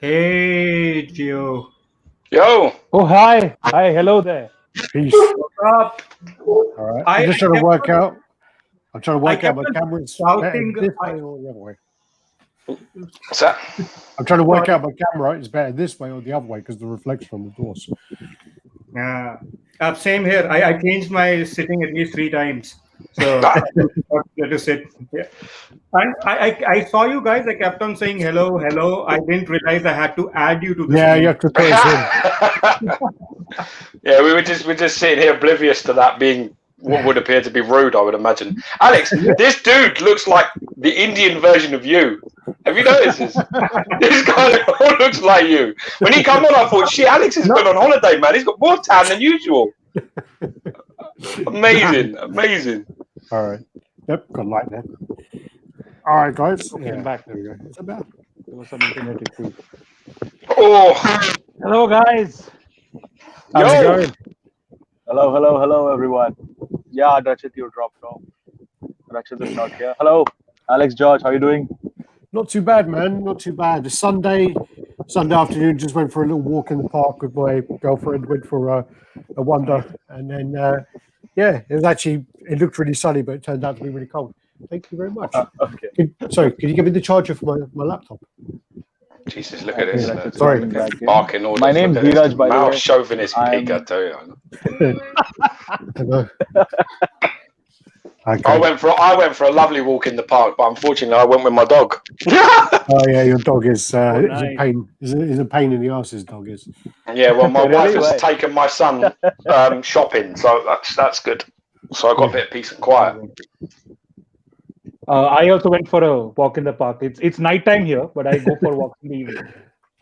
Hey, Gio. Yo, Oh, hi. Hi. Hello there. Peace. What's up? All right. I, I'm I just trying to kept work on, out. I'm trying to I work out kept my on camera's better shouting. this way or the other way. what's that? I'm trying to work Sorry. out my camera is better this way or the other way because the reflection from the doors. Same here. I changed my sitting at least 3 times. So where to sit. Yeah. And I saw you guys. I kept on saying hello, hello. I didn't realize I had to add you to this Yeah, you room. have to put us in. Yeah, we're just sitting here oblivious to that being what would appear to be rude, I would imagine. Alex, this dude looks like the Indian version of you. Have you noticed this? This guy looks like you. When he come on, I thought, shit, Alex has been on holiday, man. He's got more tan than usual. Amazing, amazing. All right. Yep, got light there. All right, guys. Okay, Yeah, I'm back. there we go. Is that better? There was some internet issue. Oh, Hello, guys. How's it yo, going? Hello, everyone. Yeah, Rachit, you dropped off. Rachit is not here. Hello, Alex, George, how are you doing? Not too bad, man. Not too bad. It's Sunday afternoon. Just went for a little walk in the park with my girlfriend. Went for a wander, and then yeah, it looked really sunny, but it turned out to be really cold. Thank you very much. Okay. Can you give me the charger for my laptop? Jesus, look at this. Rachit's Sorry. coming back in. Barking orders. My name's Look at this. Dheeraj, by the Mouth way. chauvinist pig, I I'm- tell you. I know. Okay. I went for a lovely walk in the park, but unfortunately, I went with my dog. Oh yeah, your dog is a nice. pain. Is a pain in the ass. His dog is. Yeah, well, my Really? wife has Why? taken my son shopping, so that's good. So I got a bit of peace and quiet. I also went for a walk in the park. It's nighttime here, but I go for walks in the evening.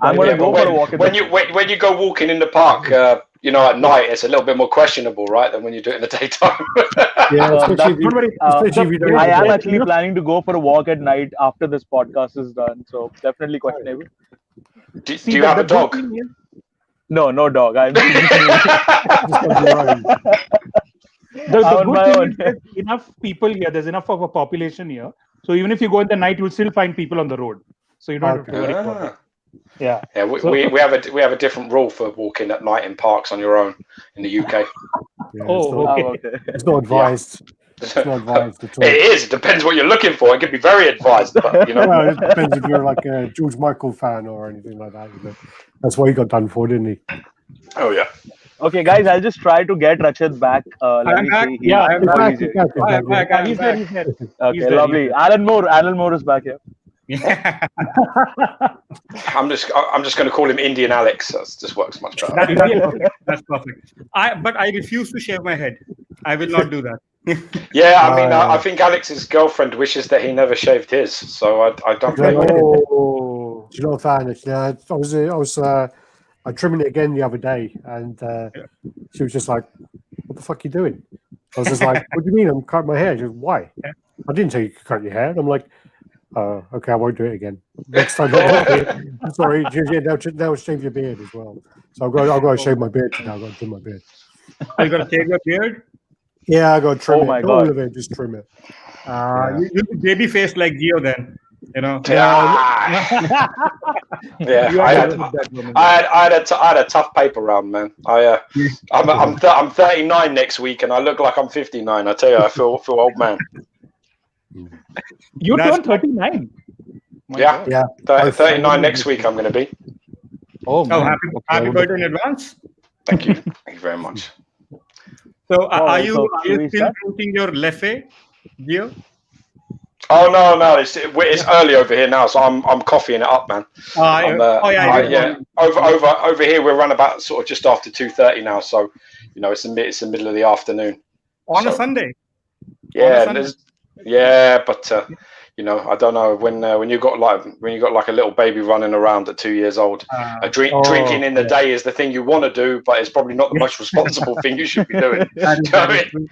I'm going Yeah, to go but for a walk in when the you when you go walking in the park, at night, it's a little bit more questionable, right, than when you do it in the daytime. Yeah, especially that- if you, Don't worry. especially if you don't. I have am a- actually planning to go for a walk at night after this podcast is done, so definitely questionable. do See, you have a good dog? thing is- No dog. I'm just on your own. The On my good thing own. is there's enough people here. There's enough of a population here. So even if you go in the night, you'll still find people on the road. So you don't have to worry about it. Ah. Yeah. Yeah, we have a different rule for walking at night in parks on your own in the UK. Yeah, Oh, Oh, okay. okay. it's not advised. It's not advised at all. It is. It depends what you're looking for. It can be very advised, but Well, it depends if you're like a George Michael fan or anything like that. That's what he got done for, didn't he? Oh yeah. Okay, guys, I'll just try to get Rachit back. Let I'm me back. see. Yeah, I'm He's Oh, back, he's he's here. back, he's I'm back, back. He's there. He's there. Okay, He's there, lovely. he's Alan Moore is back here. Yeah. I'm just going to call him Indian Alex. That just works much better. That's perfect. That's perfect. But I refuse to shave my head. I will not do that. Yeah, I mean, I think Alex's girlfriend wishes that he never shaved his, so I don't blame him. Oh. Do you know what I'm saying? I trimming it again the other day, and she was just like, "What the fuck are you doing?" I was just like, "What do you mean? I'm cutting my hair?" She goes, "Why?" I didn't tell you to cut your hair. And I'm like, "Okay, I won't do it again. Next time, I'm sorry." She goes, "Yeah, now shave your beard as well." So I've got to shave my beard today. I've got to trim my beard. Are you gonna shave your beard? Yeah, I got to trim Oh it. my Not all God. of it, just trim it. You'll be baby faced like Gio then. Yeah, You I had had, that woman. I had a tough paper round, man. I'm 39 next week, and I look like I'm 59. I tell you, I feel old man. You That's- turned 39. My Yeah. God. Yeah. 39 next week. I'm going to be. Oh, Oh, man. happy birthday in advance. Thank you. Thank you very much. So are so you should we still start? drinking your Leffe, Gio? Oh no, it's early over here now, so I'm coffeeing it up, man. Over here we're run about sort of just after 2:30 now, so it's the middle of the afternoon. On a So- Sunday. Yeah, Sunday. but I don't know when you got like a little baby running around at 2 years old. Drinking in the day is the thing you want to do, but it's probably not the most responsible thing you should be doing. Do you know what I mean?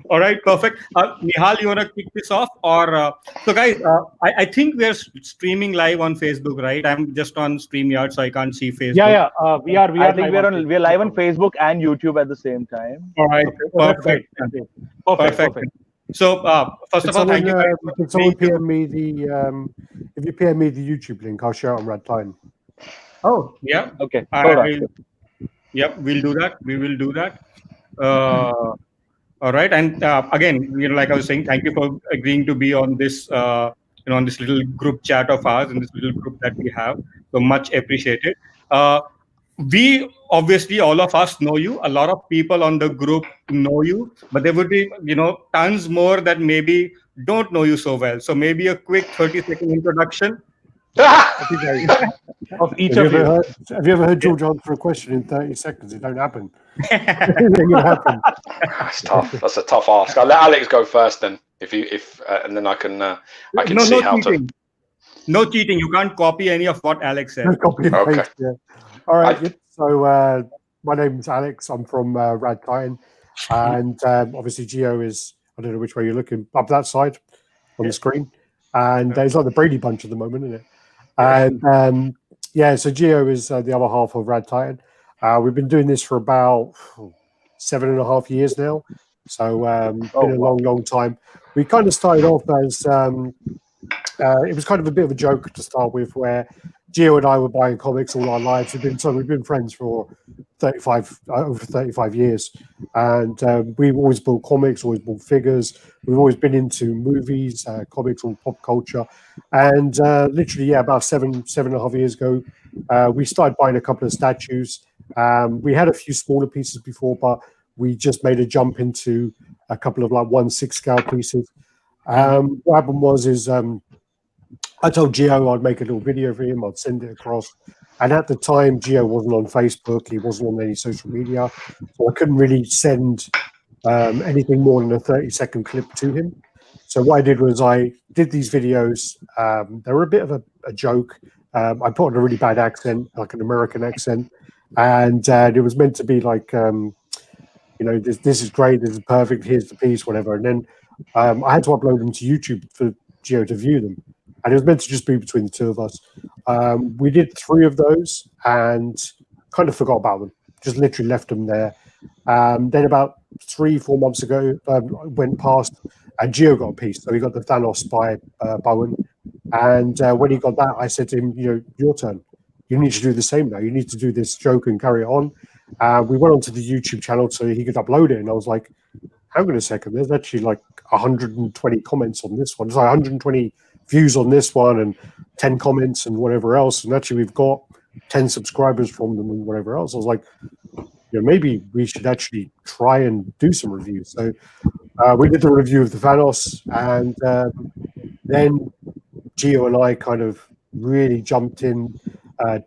All right, perfect. Nihal, you want to kick this off? Or so, guys, I think we're streaming live on Facebook, right? I'm just on StreamYard, so I can't see Facebook. Yeah. We are. I think live we're live on Facebook and YouTube at the same time. All right, Okay, so that's perfect. great. Perfect. So first of all, thank you guys for Can someone being PM me the if you PM me the YouTube link, I'll share it on Red Time. Oh, yeah. Okay, hold on. Yep, we'll do that. We will do that. All right. And again, like I was saying, thank you for agreeing to be on this, on this little group chat of ours, in this little group that we have. So much appreciated. We obviously, all of us know you. A lot of people on the group know you, but there would be, tons more that maybe don't know you so well. So maybe a quick 30-second introduction. Of each of you. Have you ever heard George answer a question in 30 seconds? It don't happen. It ain't gonna happen. That's tough. That's a tough ask. I'll let Alex go first then, and then I can see how cheating. No cheating. You can't copy any of what Alex said. Copy and Okay. paste, yeah. All right. Yep. So my name's Alex. I'm from RADDTITAN, and obviously Geo is, I don't know which way you're looking, up that side on the screen, and it's like the Brady Bunch at the moment, isn't it? And so Geo is the other half of RADDTITAN. We've been doing this for about 7.5 years now, so been a long time. We kind of started off as it was kind of a bit of a joke to start with, where Geo and I were buying comics all our lives. We've been friends for over 35 years, and we've always bought comics, always bought figures. We've always been into movies, comics, or pop culture. And literally, about 7.5 years ago, we started buying a couple of statues. We had a few smaller pieces before, but we just made a jump into a couple of 1/6 scale pieces. What happened was I told Geo I'd make a little video for him, I'd send it across. And at the time, Geo wasn't on Facebook, he wasn't on any social media, so I couldn't really send anything more than a 30-second clip to him. So what I did was I did these videos. They were a bit of a joke. I put on a really bad accent, like an American accent, and it was meant to be like, this is great, this is perfect, here's the piece, whatever. And then I had to upload them to YouTube for Geo to view them. And it was meant to just be between the two of us. We did 3 of those and kind of forgot about them. Just literally left them there. Then about 3-4 months ago, went past, and Geo got a piece. So he got the Thanos by Bowen. And when he got that, I said to him, your turn. You need to do the same now. You need to do this joke and carry it on. We went onto the YouTube channel so he could upload it. And I was like, hang on a second. There's actually like 120 comments on this one. There's like 120 views on this one and 10 comments and whatever else. And actually we've got 10 subscribers from them and whatever else. I was like, maybe we should actually try and do some reviews. So we did the review of the Thanos, and then Geo and I kind of really jumped in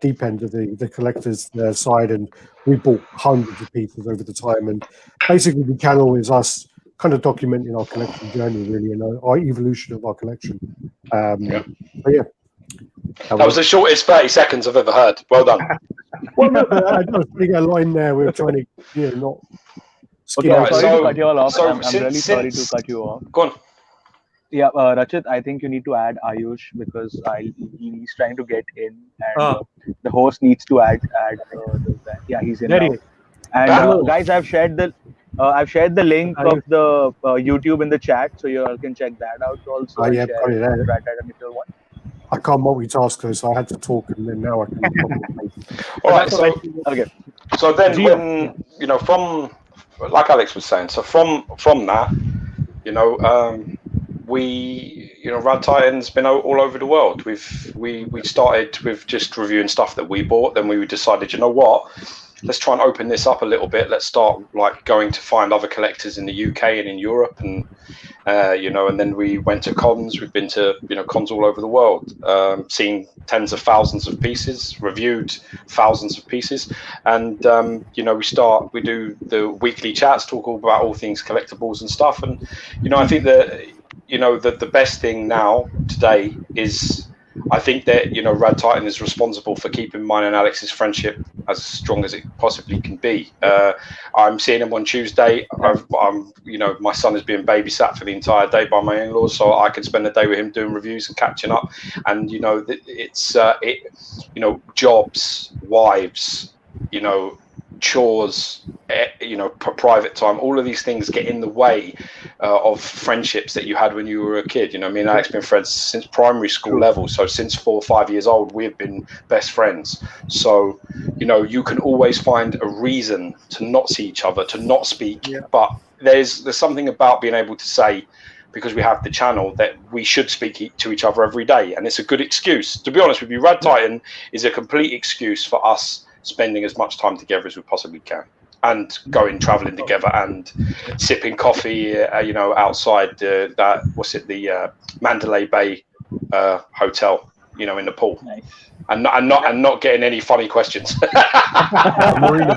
deep end of the collector's side, and we bought hundreds of pieces over the time. And basically the channel is us kind of documenting our collection journey, really, and our evolution of our collection. That was the shortest 30 seconds I've ever heard. Well done. Well, no, I was putting a line there. We were trying to, not. Okay, I'm sorry to cut you all off. So I'm really sorry to cut you off. Go on. Yeah, Rachit, I think you need to add Ayush because he's trying to get in, and the host needs to add. He's in now. And guys, I've shared the link of the YouTube in the chat, so you all can check that out also. Got it there. I can't multitask though, so I had to talk, and then now I can. All right. So then, when from like Alex was saying, so from that, RADDTITAN's been all over the world. We started with just reviewing stuff that we bought. Then we decided, let's try and open this up a little bit. Let's start going to find other collectors in the UK and in Europe, and and then we went to cons. We've been to cons all over the world, seen tens of thousands of pieces, reviewed thousands of pieces, and we do the weekly chats, talk about all things collectibles and stuff. And I think that the best thing now today is, I think that RADDTITAN is responsible for keeping mine and Alex's friendship as strong as it possibly can be. I'm seeing him on Tuesday. My son is being babysat for the entire day by my in-laws, so I can spend the day with him doing reviews and catching up. And it's jobs, wives, chores, private time, all of these things get in the way of friendships that you had when you were a kid. You know, me and Alex have been friends since primary school level. So since 4 or 5 years old, we've been best friends. So, you know, you can always find a reason to not see each other, to not speak. Yeah. But there's something about being able to say, because we have the channel, that we should speak to each other every day. And it's a good excuse. To be honest with you, Rad Titan is a complete excuse for us spending as much time together as we possibly can. And going traveling together and sipping coffee, you know, outside the Mandalay Bay hotel, you know, in the pool, Nice. and not getting any funny questions. Marina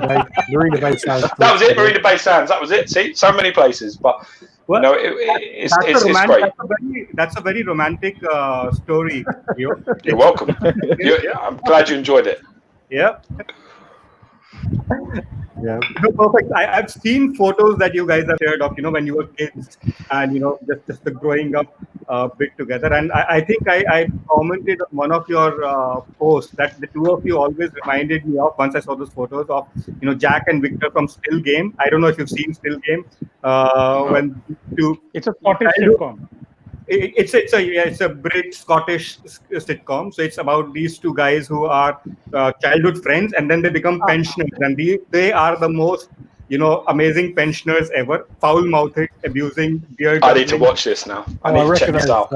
Bay sounds That was it. Marina Bay Sands. That was it. See, so many places, but Well, no, it's great. That's a very romantic story. You're welcome. I'm glad you enjoyed it. Yeah. Yeah. No, perfect. I've seen photos that you guys have shared of, you know, when you were kids and, you know, just the growing up bit together. And I think I commented on one of your posts that the two of you always reminded me of, once I saw those photos of, you know, Jack and Victor from Still Game. I don't know if you've seen Still Game. When It's a Scottish sitcom. It's a British Scottish sitcom. So it's about these two guys who are childhood friends, and then they become pensioners, and they are the most, you know, amazing pensioners ever. Foul-mouthed, abusing, beer. I need to watch this now. I need to check this out.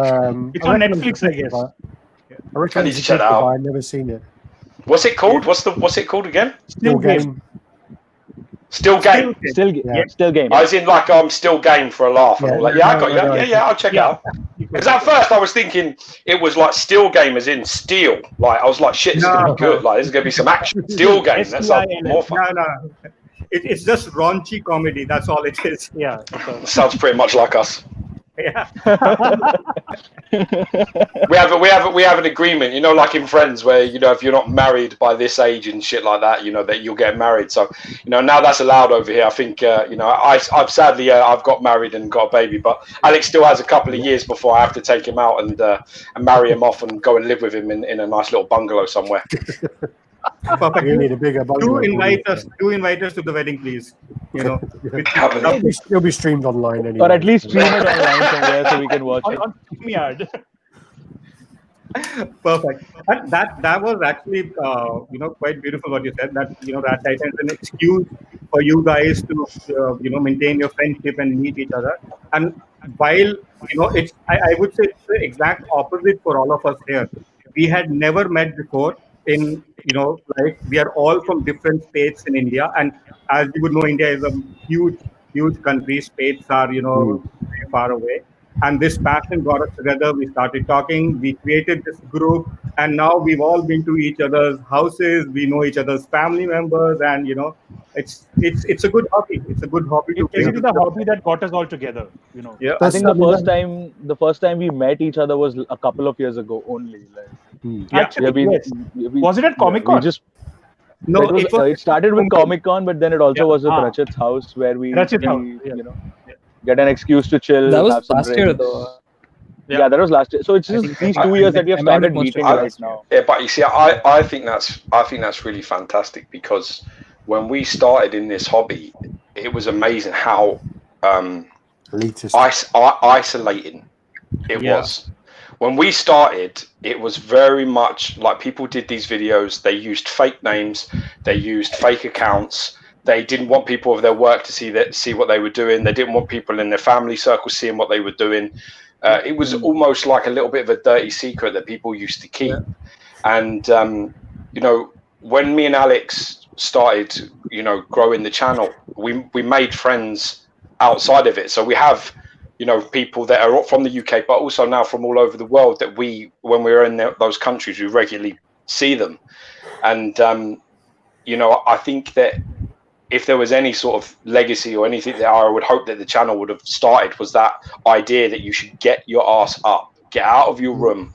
It's on Netflix, I guess. I need to check it out. I've never seen it. What's it called? What's it called again? Still game. Still game. Still game. I was in like I'm still game for a laugh. And all that. Yeah, I got you. Yeah, I'll check it out. Because at first I was thinking it was like still game as in steel. Like I was like, shit, this is gonna be good. Like this is gonna be some action. Still game. That sounds more fun. No. It's just raunchy comedy. That's all it is. Yeah. Sounds pretty much like us. Yeah. we have an agreement, you know, like in Friends, where, you know, if you're not married by this age and shit like that, you know, that you'll get married. So, you know, now that's allowed over here. I think, you know, I've sadly I've got married and got a baby, but Alex still has a couple of years before I have to take him out and marry him off and go and live with him in a nice little bungalow somewhere. Perfect. You need a bigger bungalow. Do invite us to the wedding, please. You know, It'll be streamed online anyway. Or at least stream it online somewhere so we can watch it. On StreamYard. Perfect. And that was actually, you know, quite beautiful what you said. That, you know, that Titan is an excuse for you guys to, you know, maintain your friendship and meet each other. And while, you know, I would say it's the exact opposite for all of us here. We had never met before. In, you know, like, we are all from different states in India, and as you would know, India is a huge country. States are, you know, very far away, and this passion got us together. We started talking, we created this group, and now we've all been to each other's houses. We know each other's family members, and, you know, it's a good hobby. It's a good hobby to It's the hobby that got us all together, you know. Yeah. I think the first time we met each other was a couple of years ago only. Like, Actually, yes. Was it at Comic Con? No, it started with Comic Con, but then it also was at Rachit's house, where we you know, get an excuse to chill. That was have some last drinks. year, though. Yeah, that was last year. So it's just these 2 years that we have started meeting right now. Yeah, but you see, I think that's really fantastic, because when we started in this hobby, it was amazing how isolating it was. When we started, it was very much like people did these videos. They used fake names. They used fake accounts. They didn't want people of their work to see what they were doing. They didn't want people in their family circle seeing what they were doing. It was almost like a little bit of a dirty secret that people used to keep. And, you know, when me and Alex started, you know, growing the channel, we made friends outside of it. So we have, you know, people that are from the UK, but also now from all over the world that when we're in those countries, we regularly see them. And, you know, I think that if there was any sort of legacy or anything that I would hope that the channel would have started, was that idea that you should get your ass up, get out of your room,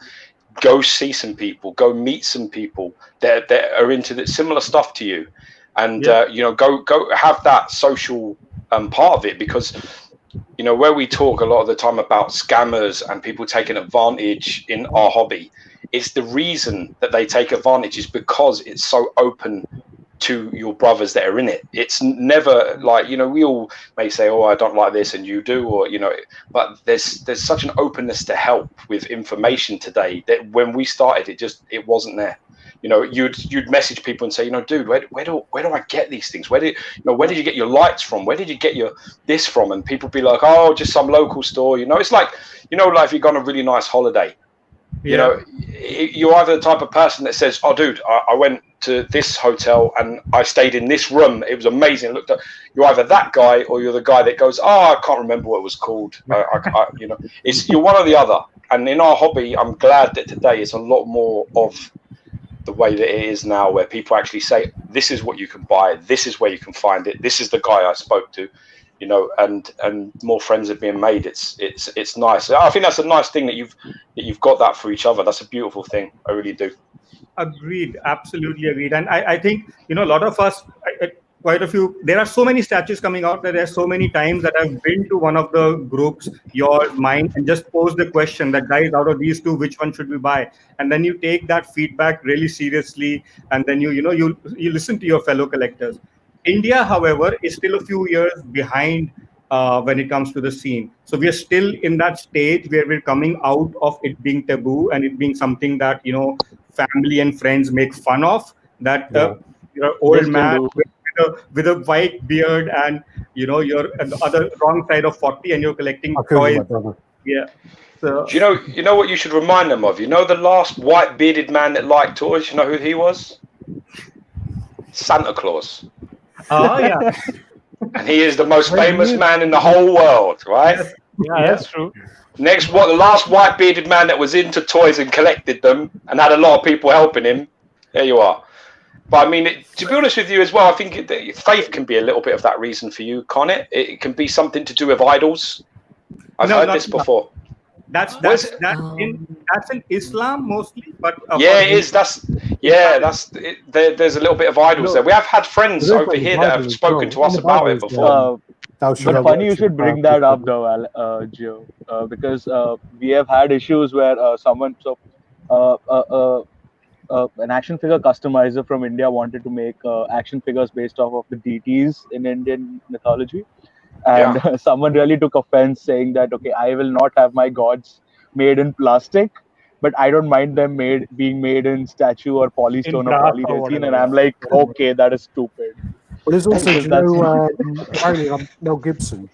go see some people, go meet some people that are into similar stuff to you. And, you know, go have that social part of it, because, you know, where we talk a lot of the time about scammers and people taking advantage in our hobby, it's the reason that they take advantage is because it's so open to your brothers that are in it. It's never like, you know, we all may say, oh, I don't like this, and you do, or, you know, but there's such an openness to help with information today that when we started, it wasn't there. You know, you'd message people and say, you know, dude, where do I get these things? Where did you get your lights from? Where did you get your this from? And people be like, oh, just some local store. You know, it's like, you know, like if you've gone on a really nice holiday, you know, you're either the type of person that says, oh, dude, I went to this hotel and I stayed in this room. It was amazing. Looked up. You're either that guy or you're the guy that goes, oh, I can't remember what it was called. You know, you're one or the other. And in our hobby, I'm glad that today it's a lot more of the way that it is now, where people actually say, this is what you can buy, this is where you can find it, this is the guy I spoke to, you know, and more friends are being made. It's nice. I think that's a nice thing that you've got that for each other. That's a beautiful thing. I really do. Agreed, absolutely agreed. And I think, you know, a lot of us, quite a few, there are so many statues coming out that there's so many times that I've been to one of the groups, yours, mine, and just posed the question that, guys, out of these two, which one should we buy? And then you take that feedback really seriously, and then you listen to your fellow collectors. India, however, is still a few years behind when it comes to the scene. So we are still in that stage where we're coming out of it being taboo and it being something that, you know, family and friends make fun of, that you're an old man with a white beard and, you know, you're at the other wrong side of 40 and you're collecting toys. Yeah. So, you know what you should remind them of? You know the last white bearded man that liked toys? You know who he was? Santa Claus. Oh, yeah. And he is the most famous man in the whole world, right? Yeah, that's true. Next, the last white bearded man that was into toys and collected them and had a lot of people helping him. There you are. But I mean, to be honest with you as well, I think faith can be a little bit of that reason for you, can't it? It can be something to do with idols. I've heard this before. That's in Islam mostly, but yeah, it is. There's a little bit of idols there. We have had friends over here that have spoken to us about it before. But funny you should bring that up though, Joe, because we have had issues where an action figure customizer from India wanted to make action figures based off of the deities in Indian mythology. And someone really took offense, saying that, okay, I will not have my gods made in plastic, but I don't mind them being made in statue or polystone or polyresin. And I'm like, okay, that is stupid. But there's also, apparently, Mel Gibson,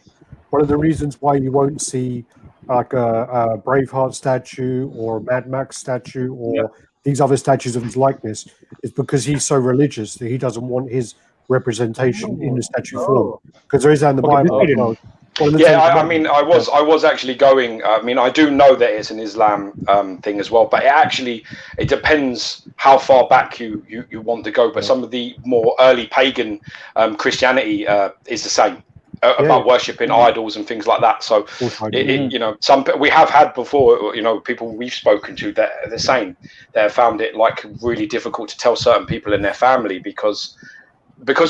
one of the reasons why you won't see like a Braveheart statue or a Mad Max statue or these other statues of his likeness is because he's so religious that he doesn't want his representation in the statue form, because there is that in the Bible. I mean, I was actually going. I mean, I do know that it's an Islam thing as well, but it depends how far back you want to go. But some of the more early pagan Christianity is the same about worshipping idols and things like that. So you know, we have had before, you know, people we've spoken to that are the same. They have found it like really difficult to tell certain people in their family because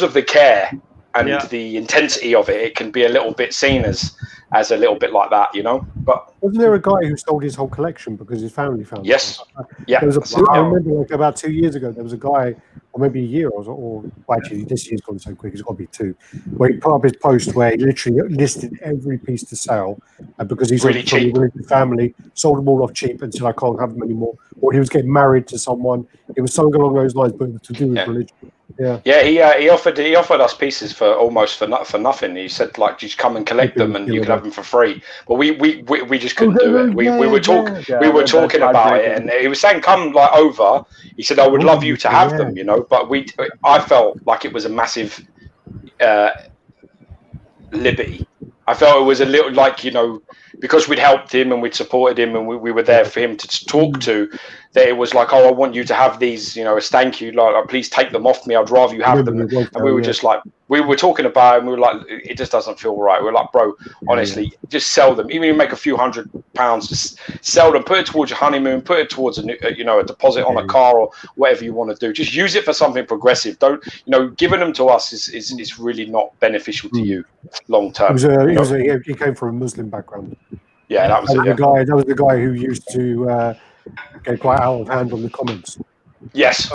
of the care and the intensity of it. It can be a little bit seen as a little bit like that, you know. But wasn't there a guy who sold his whole collection because his family found it? Yes. Yeah. I remember like about 2 years ago, there was a guy, or maybe a year, or actually this year's gone so quick, it's got to be 2, where he put up his post where he literally listed every piece to sell, because he's really cheap. Family, sold them all off cheap and said, I can't have them anymore. Or he was getting married to someone. It was something along those lines, but to do with religion. He offered us pieces for almost for nothing. He said, like, just come and collect them and you can have them for free. But we just couldn't do it. We were talking about it, and he was saying, come like over. He said, I would love you to have them, you know. But I felt like it was a massive liberty. I felt it was a little like, you know, because we'd helped him and we'd supported him and we were there for him to talk to, that it was like, oh, I want you to have these, you know, as thank you, like, please take them off me, I'd rather you have them. And we were just like, we were talking about it and we were like, it just doesn't feel right. We're like, bro, honestly, just sell them. Even if you make a few £100, just sell them, put it towards your honeymoon, put it towards a deposit on a car or whatever you want to do. Just use it for something progressive. Don't, you know, giving them to us is really not beneficial to you long term. He came from a Muslim background. Yeah, that was the guy who used to get quite out of hand on the comments. Yes.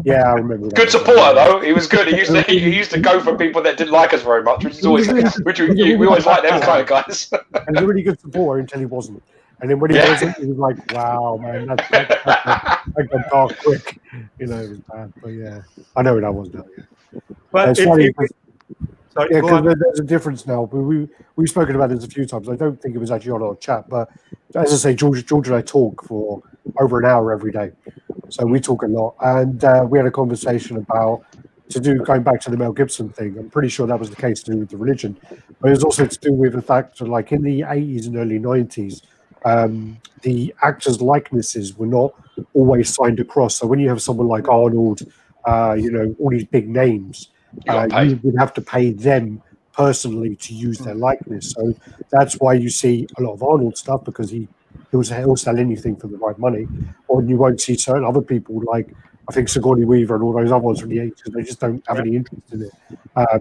Yeah, I remember that. Good supporter though. He was good. He used to go for people that didn't like us very much, which is always we always like them kind of guys. And he was a really good supporter until he wasn't. And then when he wasn't, he was like, "Wow, man, that got dark quick." You know, it was bad. But yeah, I know what that was now. Yeah. But It's funny. sorry, Yeah, go because on. there's a difference now. We've spoken about this a few times. I don't think it was actually on our chat, but as I say, George and I talk for over an hour every day, so we talk a lot. And we had a conversation about going back to the Mel Gibson thing. I'm pretty sure that was the case to do with the religion, but it was also to do with the fact that, like in the 80s and early 90s, the actors' likenesses were not always signed across. So when you have someone like Arnold, all these big names. You would have to pay them personally to use their likeness. So that's why you see a lot of Arnold stuff, because he'll sell anything for the right money. Or you won't see certain other people like, I think, Sigourney Weaver and all those other ones from the 80s. They just don't have any interest in it.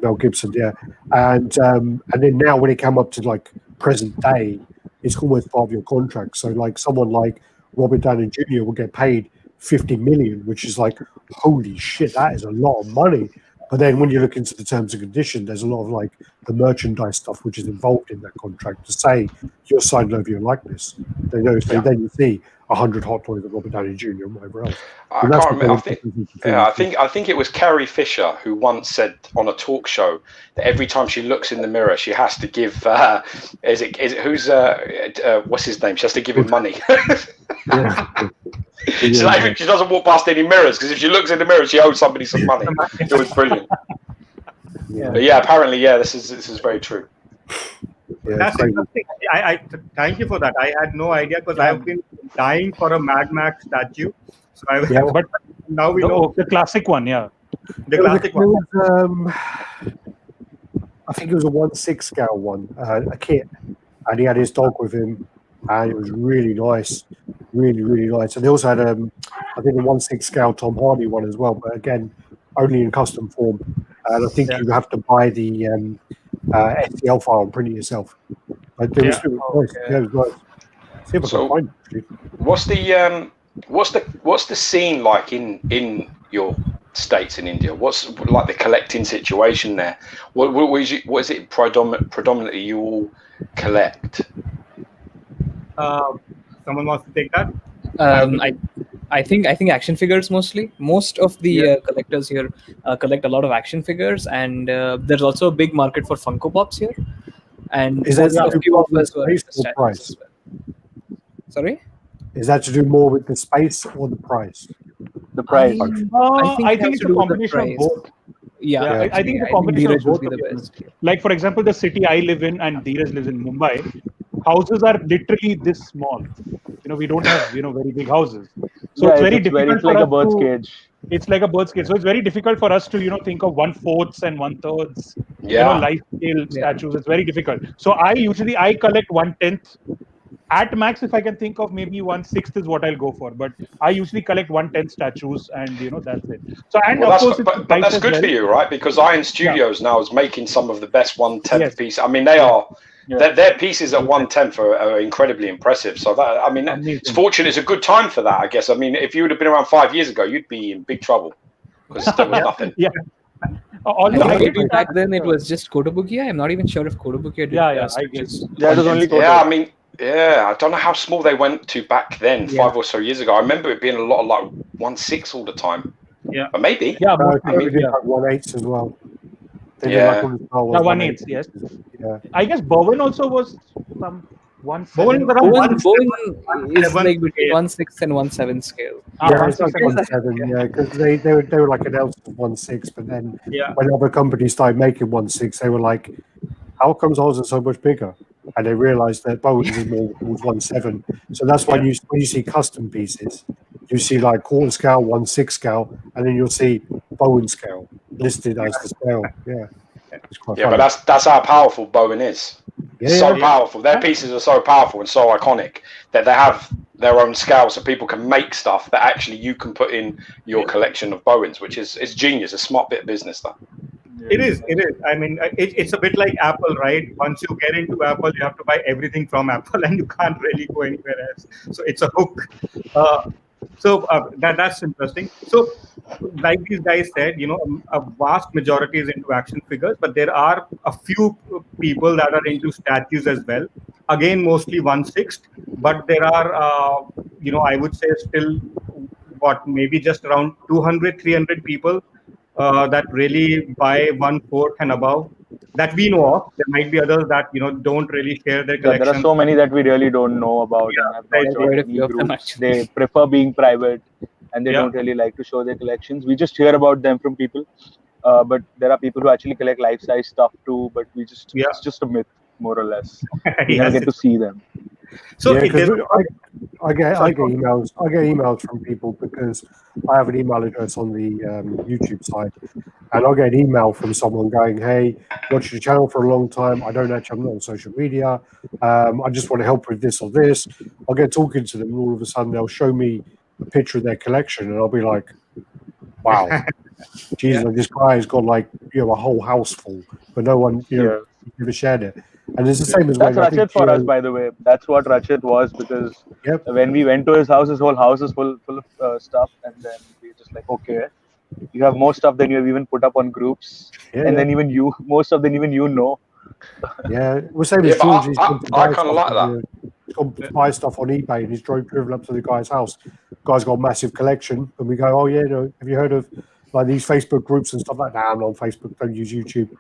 Mel Gibson, yeah. And then now when it came up to like present day, it's almost part of your contract. So like someone like Robert Downey Jr. will get paid $50 million, which is like, holy shit, that is a lot of money. But then when you look into the terms and conditions, there's a lot of like the merchandise stuff which is involved in that contract to say you're signing over your likeness. They know, so then you see 100 Hot Toys of Robert Downey Jr. and whatever else. I can't remember. I think it was Carrie Fisher who once said on a talk show that every time she looks in the mirror, she has to give. Is it who's what's his name? She has to give him money. She doesn't walk past any mirrors, because if she looks in the mirror, she owes somebody some money. It was brilliant. But yeah, apparently, this is very true. Yeah, that's interesting. I thank you for that. I had no idea, because I've been dying for a Mad Max statue. So but now we know the classic one. Yeah, the classic one. I think it was a 1/6 scale one, a kit, and he had his dog with him, and it was really nice, really, really nice. And they also had, I think, a 1/6 scale Tom Hardy one as well, but again, only in custom form. And I think you have to buy the STL file and print it yourself. But it was nice. Yeah, it was nice. See if I can find it. What's the scene like in your states in India? What's like the collecting situation there? What is it predominantly you all collect? Someone wants to take that? I think action figures mostly. Most of the collectors here collect a lot of action figures, and there's also a big market for Funko Pops here. And is that a few of us were the price? Sorry? Is that to do more with the space or the price? The price. I think it's a combination of both. Yeah, I think it's a combination of both. The best. Like, for example, the city I live in and Dheeraj lives in Mumbai, houses are literally this small. We don't have very big houses, so it's very difficult. It's like a bird's cage. It's like a bird's cage, so it's very difficult for us to think of 1/4 and 1/3 life scale statues. It's very difficult. So I collect 1/10. At max, if I can think of, maybe 1/6 is what I'll go for. But I usually collect 1/10 statues, and that's it. So but that's good for you, right? Because Iron Studios now is making some of the best 1/10 pieces. I mean, they are. Their pieces at 1/10 are incredibly impressive. So that, I mean, it's fortunate. It's a good time for that, I guess. I mean, if you would have been around 5 years ago, you'd be in big trouble, because there was nothing. Back then it was just Kotobukiya. I'm not even sure if Kotobukiya did. I guess. That was only. I mean, I don't know how small they went to back then, 5 or so years ago. I remember it being a lot of like 1/6 all the time. Yeah, but maybe. Yeah, we did like 1/8 as well. Yeah, 1/8. Yes. Yeah. I guess Bowen also was some 1/7. Bowen is like between 1/6 and 1/7 scale. Yeah, it's like 1/7. Yeah, because they were like announced as 1/6, but then when other companies started making 1/6, they were like, "How comes ours are so much bigger?" And they realized that Bowen's is more towards 1/7. So that's why when you see custom pieces, you see like 1/4 scale, 1/6 scale, and then you'll see Bowen scale listed as the scale. Yeah. But that's how powerful Bowen is. Powerful. Their pieces are so powerful and so iconic that they have their own scale, so people can make stuff that actually you can put in your collection of Bowens, which is genius. A smart bit of business, though. It is. I mean, it's a bit like Apple, right? Once you get into Apple, you have to buy everything from Apple, and you can't really go anywhere else. So it's a hook. So that's interesting. So, like these guys said, a vast majority is into action figures, but there are a few people that are into statues as well. Again, mostly 1/6, but there are, I would say still what maybe just around 200, 300 people that really buy 1/4 and above that we know of. There might be others that don't really share their Yeah, there are collection. so many that we really don't know about and have not Yeah, joined quite a any few of them, groups. actually. They prefer being private, and they Yeah. don't really like to show their collections. We just hear about them from people, but there are people who actually collect life-size stuff too. But Yeah. it's just a myth, more or less. We never Yes, get to see them. so Yeah, because there's I get sorry. emails. I get emails from people because I have an email address on the YouTube side, and I'll get an email from someone going, "Hey, watched your channel for a long time. I'm not on social media. I just want to help with this or this." I'll get talking to them, and all of a sudden they'll show me a picture of their collection, and I'll be like, "Wow, Jesus, this guy has got like a whole house full, but no one Yeah. never shared it." And it's the same as That's when I think Rachit for us, by the way. That's what Rachit was, because Yep. when we went to his whole house is full of stuff, and then we just like, okay, you have more stuff than you have even put up on groups, and then even more stuff than even you know. Yeah, well, same Yeah, as but George. He's gone to I buy kind of stuff. like that. He's gone to buy stuff on eBay, and he's driven up to the guy's house. Guy's got a massive collection, and we go, "Oh yeah, have you heard of like these Facebook groups and stuff like that?" Nah, I'm not on Facebook. Don't use YouTube.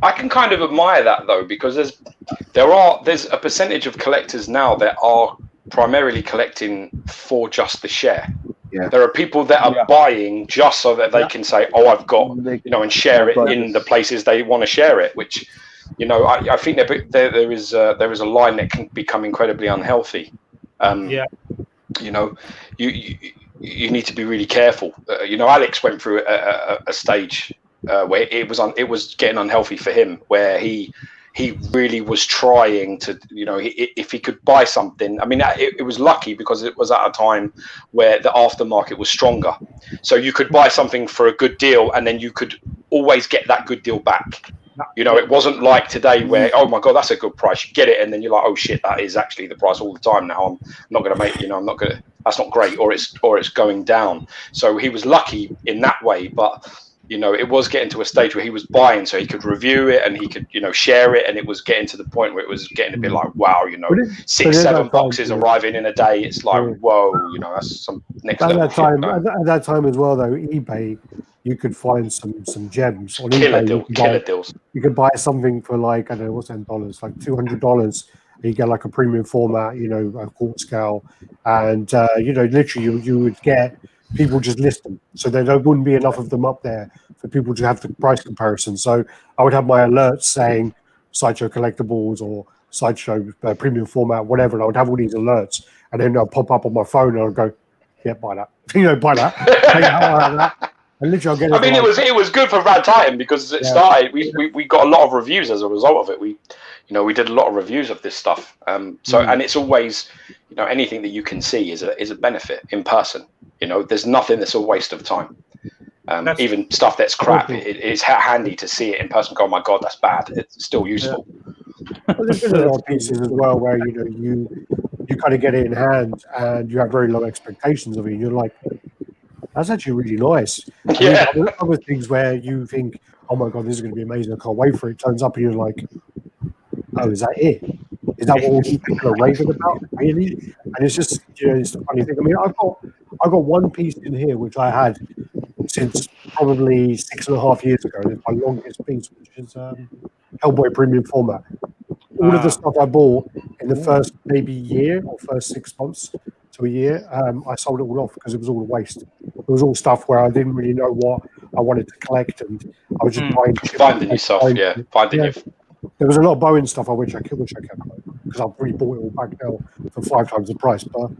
I can kind of admire that though, because there's a percentage of collectors now that are primarily collecting for just the share. Yeah. There are people that are buying just so that they can say, "Oh, I've got," and share it in the places they want to share it. Which, I think there is a line that can become incredibly unhealthy. You need to be really careful. Alex went through a stage where it was getting unhealthy for him, where he really was trying to, if he could buy something. I mean, it was lucky because it was at a time where the aftermarket was stronger, so you could buy something for a good deal, and then you could always get that good deal back. It wasn't like today where, oh my God, that's a good price. You get it, and then you're like, oh shit, that is actually the price all the time now. I'm not going to make, I'm not going to, that's not great, or it's going down. So he was lucky in that way, but it was getting to a stage where he was buying so he could review it and he could, share it. And it was getting to the point where it was getting a bit like, wow, 6-7 boxes arriving in a day. It's like, whoa, that's some next level. At that time as well, though, eBay, you could find some gems on killer eBay. Killer deals. You could buy something for like, I don't know, what's that in dollars, like $200. And you get like a premium format, a quart scale. And, literally you would get people just list them. So there wouldn't be enough of them up there for people to have the price comparison. So I would have my alerts saying Sideshow Collectibles or Sideshow premium format, whatever. And I would have all these alerts. And then they'll pop up on my phone and I'll go, yeah, buy that. Buy that. And literally, I'll get it. I mean, it was good for RADDTITAN because it started. We got a lot of reviews as a result of it. We did a lot of reviews of this stuff. And it's always, anything that you can see is a benefit in person. There's nothing that's a waste of time. Even stuff that's crap, it's handy to see it in person. Go, oh my God, that's bad. It's still useful. Well, there's been a lot of pieces as well where you kind of get it in hand and you have very low expectations of it. And you're like, that's actually really nice. Yeah. Other things where you think, oh my God, this is going to be amazing. I can't wait for it. Turns up and you're like, oh, is that it? Is that what all these people are raving about? Really? And it's just, it's a funny thing. I mean, I've got one piece in here which I had since probably 6.5 years ago. It's my longest piece, which is Hellboy premium format. All of the stuff I bought in the first maybe year or first 6 months to a year, I sold it all off because it was all a waste. It was all stuff where I didn't really know what I wanted to collect, and I was just buying. Finding yourself, finding. There was a lot of Bowen stuff I wish I kept because I've really bought it all back now for 5 times the price. But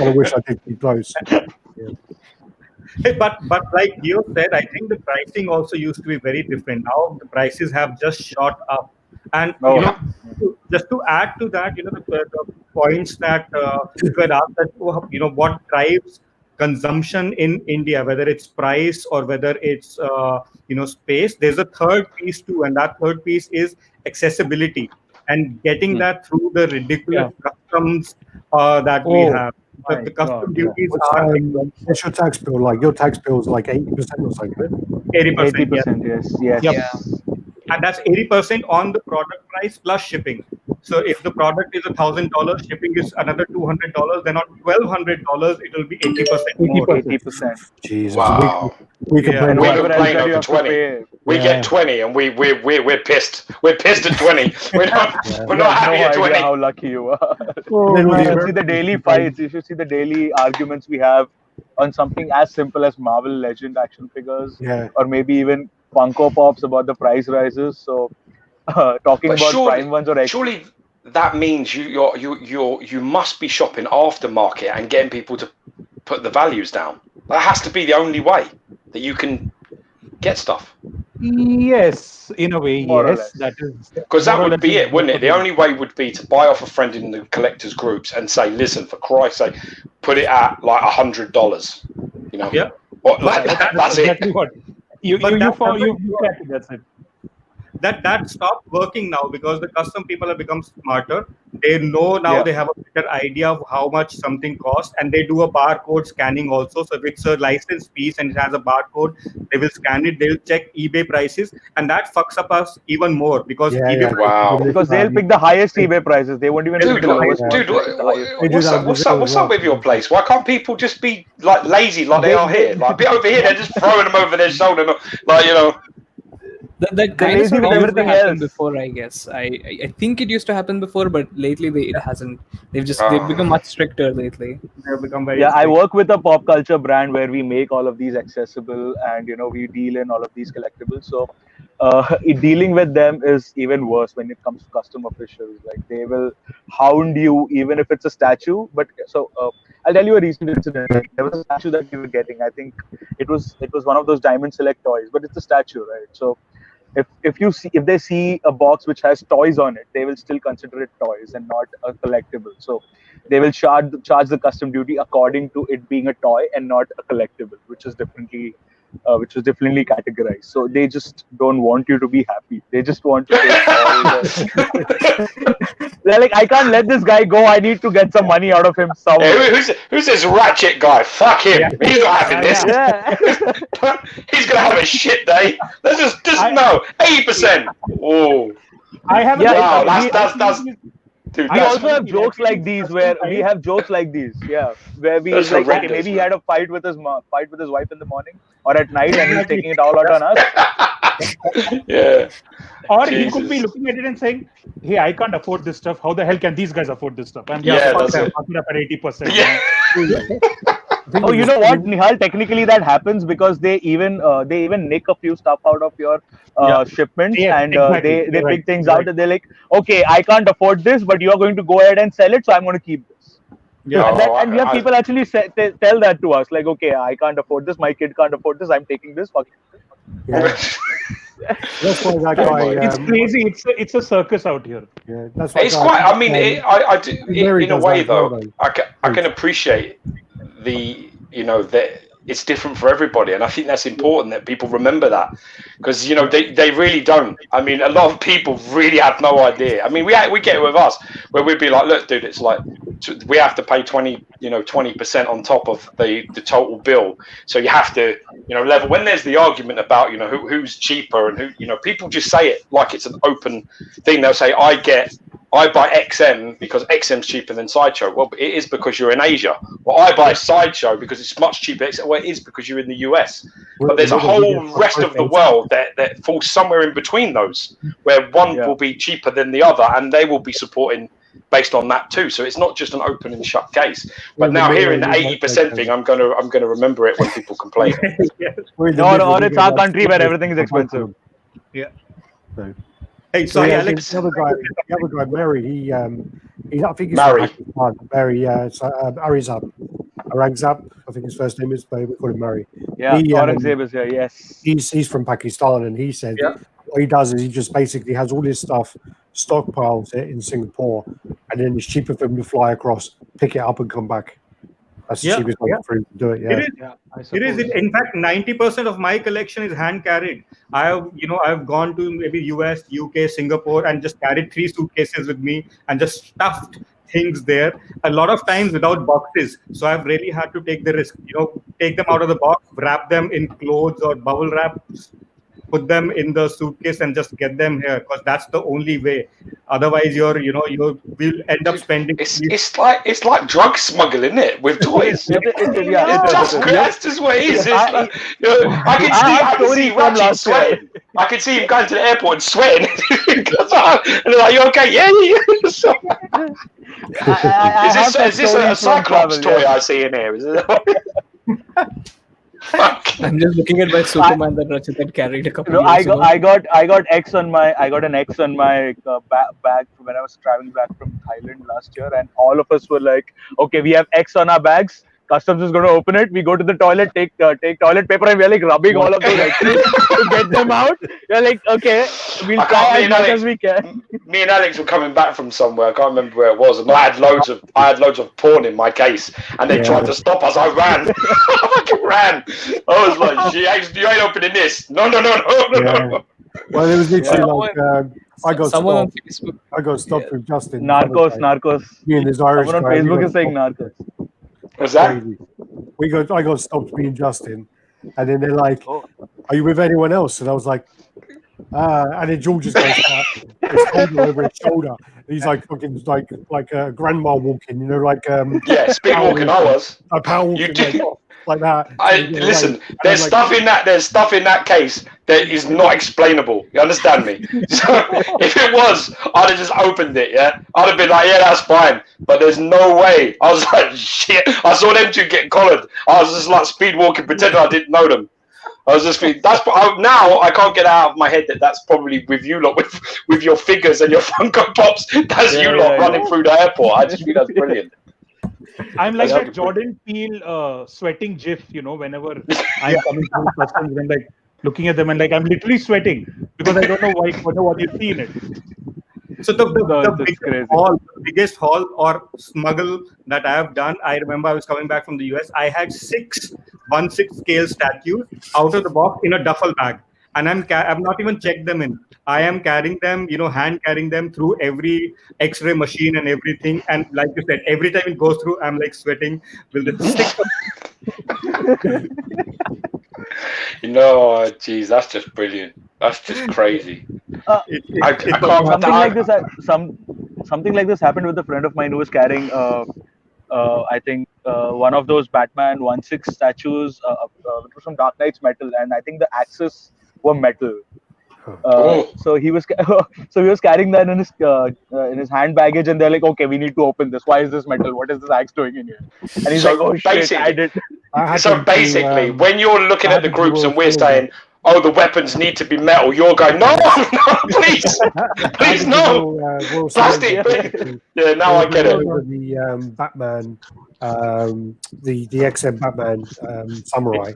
I wish I did keep those. But like Gio said, I think the pricing also used to be very different. Now the prices have just shot up, and just to add to that, the points that you had asked, that what drives consumption in India, whether it's price or whether it's space. There's a third piece too, and that third piece is accessibility. and getting that through the ridiculous customs that we have. The custom duties are what's your tax bill like? Your tax bill is like 80% or something. 80%. 80%, yes. And that's 80% on the product price plus shipping. So if the product is $1,000, shipping is another $200. Then on $1,200, it will be 80% more. 80%. Jesus. Wow. We complain We're about complaining over 20. We get 20, and we're pissed. We're pissed at 20. We're not happy at 20. How lucky you are. Oh, You should see the daily fights. You should see the daily arguments we have on something as simple as Marvel Legend action figures, or maybe even Funko Pops about the price rises. So talking about Prime ones or X. Surely that means you must be shopping aftermarket and getting people to put the values down. That has to be the only way that you can get stuff. Yes, in a way, yes. That is because that would be it, wouldn't it? The only way would be to buy off a friend in the collectors groups and say, "Listen, for Christ's sake, put it at like $100." You know, that's exactly it. What you that's it. That stopped working now because the custom people have become smarter. They know now, they have a better idea of how much something costs, and they do a barcode scanning also. So if it's a licensed piece and it has a barcode, they will scan it. They'll check eBay prices, and that fucks up us even more because because they'll pick the highest eBay prices. They won't even pick the lowest. What's up with your place? Why can't people just be like lazy like they are here? Like be over here, they're just throwing them over their shoulder, like you know. That kind of used to happen before, I guess. I think it used to happen before, but lately it hasn't. They've become much stricter lately. They've become very I work with a pop culture brand where we make all of these accessible, and we deal in all of these collectibles. So dealing with them is even worse when it comes to custom officials. Like they will hound you even if it's a statue. But so I'll tell you a recent incident. There was a statue that we were getting. I think it was one of those Diamond Select toys, but it's a statue, right? So if they see a box which has toys on it, they will still consider it toys and not a collectible. So they will charge the custom duty according to it being a toy and not a collectible, which is differently categorized. So they just don't want you to be happy. They just want to take all they're like, I can't let this guy go. I need to get some money out of him somewhere. Hey, who's this ratchet guy? Fuck him. He's not having this. He's gonna have a shit day. Let's just no 80%. Oh, I have. Wow, that's. Dude, we also have jokes like these where we have jokes like these, where we like, okay, maybe he had a fight with his wife in the morning or at night, and he's taking it all out on us. Or he could be looking at it and saying, "Hey, I can't afford this stuff. How the hell can these guys afford this stuff?" And that's it. Up at 80%. Oh, you know what, Nihal? Technically, that happens because they even nick a few stuff out of your shipments, and they pick things out, and they're like, "Okay, I can't afford this, but you are going to go ahead and sell it, so I'm going to keep this." And we have people actually tell that to us, like, "Okay, I can't afford this. My kid can't afford this. I'm taking this. Fuck it." That's why that guy. It's crazy. It's a circus out here. Yeah, that's why it's quite. I mean, I do, in a way though. I can appreciate that it's different for everybody, and I think that's important that people remember that, because they really don't. I mean, a lot of people really have no idea. I mean, we get it with us where we'd be like, "Look, dude, it's like we have to pay 20% on top of the total bill, so you have to level." When there's the argument about who's cheaper and who people just say it like it's an open thing. They'll say, I buy XM because XM's cheaper than Sideshow. Well, it is because you're in Asia. Well, I buy Sideshow because it's much cheaper. Well, it is because you're in the US. But there's a whole rest of the world that falls somewhere in between those, where one will be cheaper than the other, and they will be supporting based on that too. So it's not just an open and shut case. But now hearing the 80% thing, I'm gonna remember it when people complain. Or it's our country where everything is expensive. Yeah. So. Hey, sorry, Alex. The other guy, Mary. He I think he's Mary. Mary. Aurangzeb, I think his first name is, but we call him Mary. Yeah, Aurangzeb is here. Yes. He's from Pakistan, and he said what he does is he just basically has all his stuff, stockpiles it in Singapore, and then it's cheaper for him to fly across, pick it up, and come back. That's the cheapest way for him to do it. Yeah. It is. In fact, 90% of my collection is hand carried. I've gone to maybe US, UK, Singapore, and just carried 3 suitcases with me and just stuffed things there. A lot of times without boxes. So I've really had to take the risk. Take them out of the box, wrap them in clothes or bubble wrap, put them in the suitcase and just get them here, because that's the only way. Otherwise, you will end up spending. It's like drug smuggling, isn't it? With toys. That's just what it is. I can see Ratchet sweating. I can see him going to the airport and sweating. And they're like, "You okay? Yeah." So, is this a Cyclops toy I see in here? Is it? I'm just looking at my Superman that Rachit had carried a couple of I years ago. got X on my bag when I was traveling back from Thailand last year, and all of us were like, "Okay, we have X on our bags. Customs is going to open it. We go to the toilet, take toilet paper, and we're like rubbing all of those X's to get them out." We're like, "Okay, we'll try as much as we can." Me and Alex were coming back from somewhere. I can't remember where it was, and I had loads of porn in my case, and they tried to stop us. I ran. I fucking ran. I was like, "You ain't opening this." No. Well, it was literally I got someone on stopped. Facebook. I got stopped with Justin. Narcos. Me and this Irish Someone on guy, Facebook is saying Narcos. What's that? I got stopped being Justin, and then they're like, "Are you with anyone else?" And I was like, and then George just goes, his hand over his shoulder. And he's like fucking like a grandma walking, Speed walking. I was. A power walking like that. Listen, there's stuff in that case that is not explainable. You understand me? So if it was, I'd have just opened it. Yeah, I'd have been like, "Yeah, that's fine." But there's no way. I was like, "Shit!" I saw them two get collared. I was just like speed walking, pretending I didn't know them. I was just thinking, now I can't get out of my head that's probably with you lot, with your figures and your Funko Pops. That's you lot running through the airport. I just think that's brilliant. I'm like that Jordan Peele sweating GIF, whenever I'm coming through customs and like looking at them and like I'm literally sweating because I don't know what you see in it. So the biggest haul or smuggle that I have done, I remember I was coming back from the US. I had 6 1/6 scale statues out of the box in a duffel bag, and I've not even checked them in. I am carrying them, hand carrying them through every X-ray machine and everything. And like you said, every time it goes through, I'm like sweating. Will the stick? Geez, that's just brilliant. That's just crazy. Something like this happened with a friend of mine who was carrying, I think, one of those Batman 1/6 statues. It was from Dark Knight's metal, and I think the axes were metal. So he was carrying that in his hand baggage, and they're like, "Okay, we need to open this. Why is this metal? What is this axe doing in here?" And he's like, "Oh shit, I did." So basically, when you're looking at the groups and we're saying, "Oh, the weapons need to be metal," you're going, "No, please, no, plastic." Yeah, now I get it. The Batman, the XM Batman Samurai,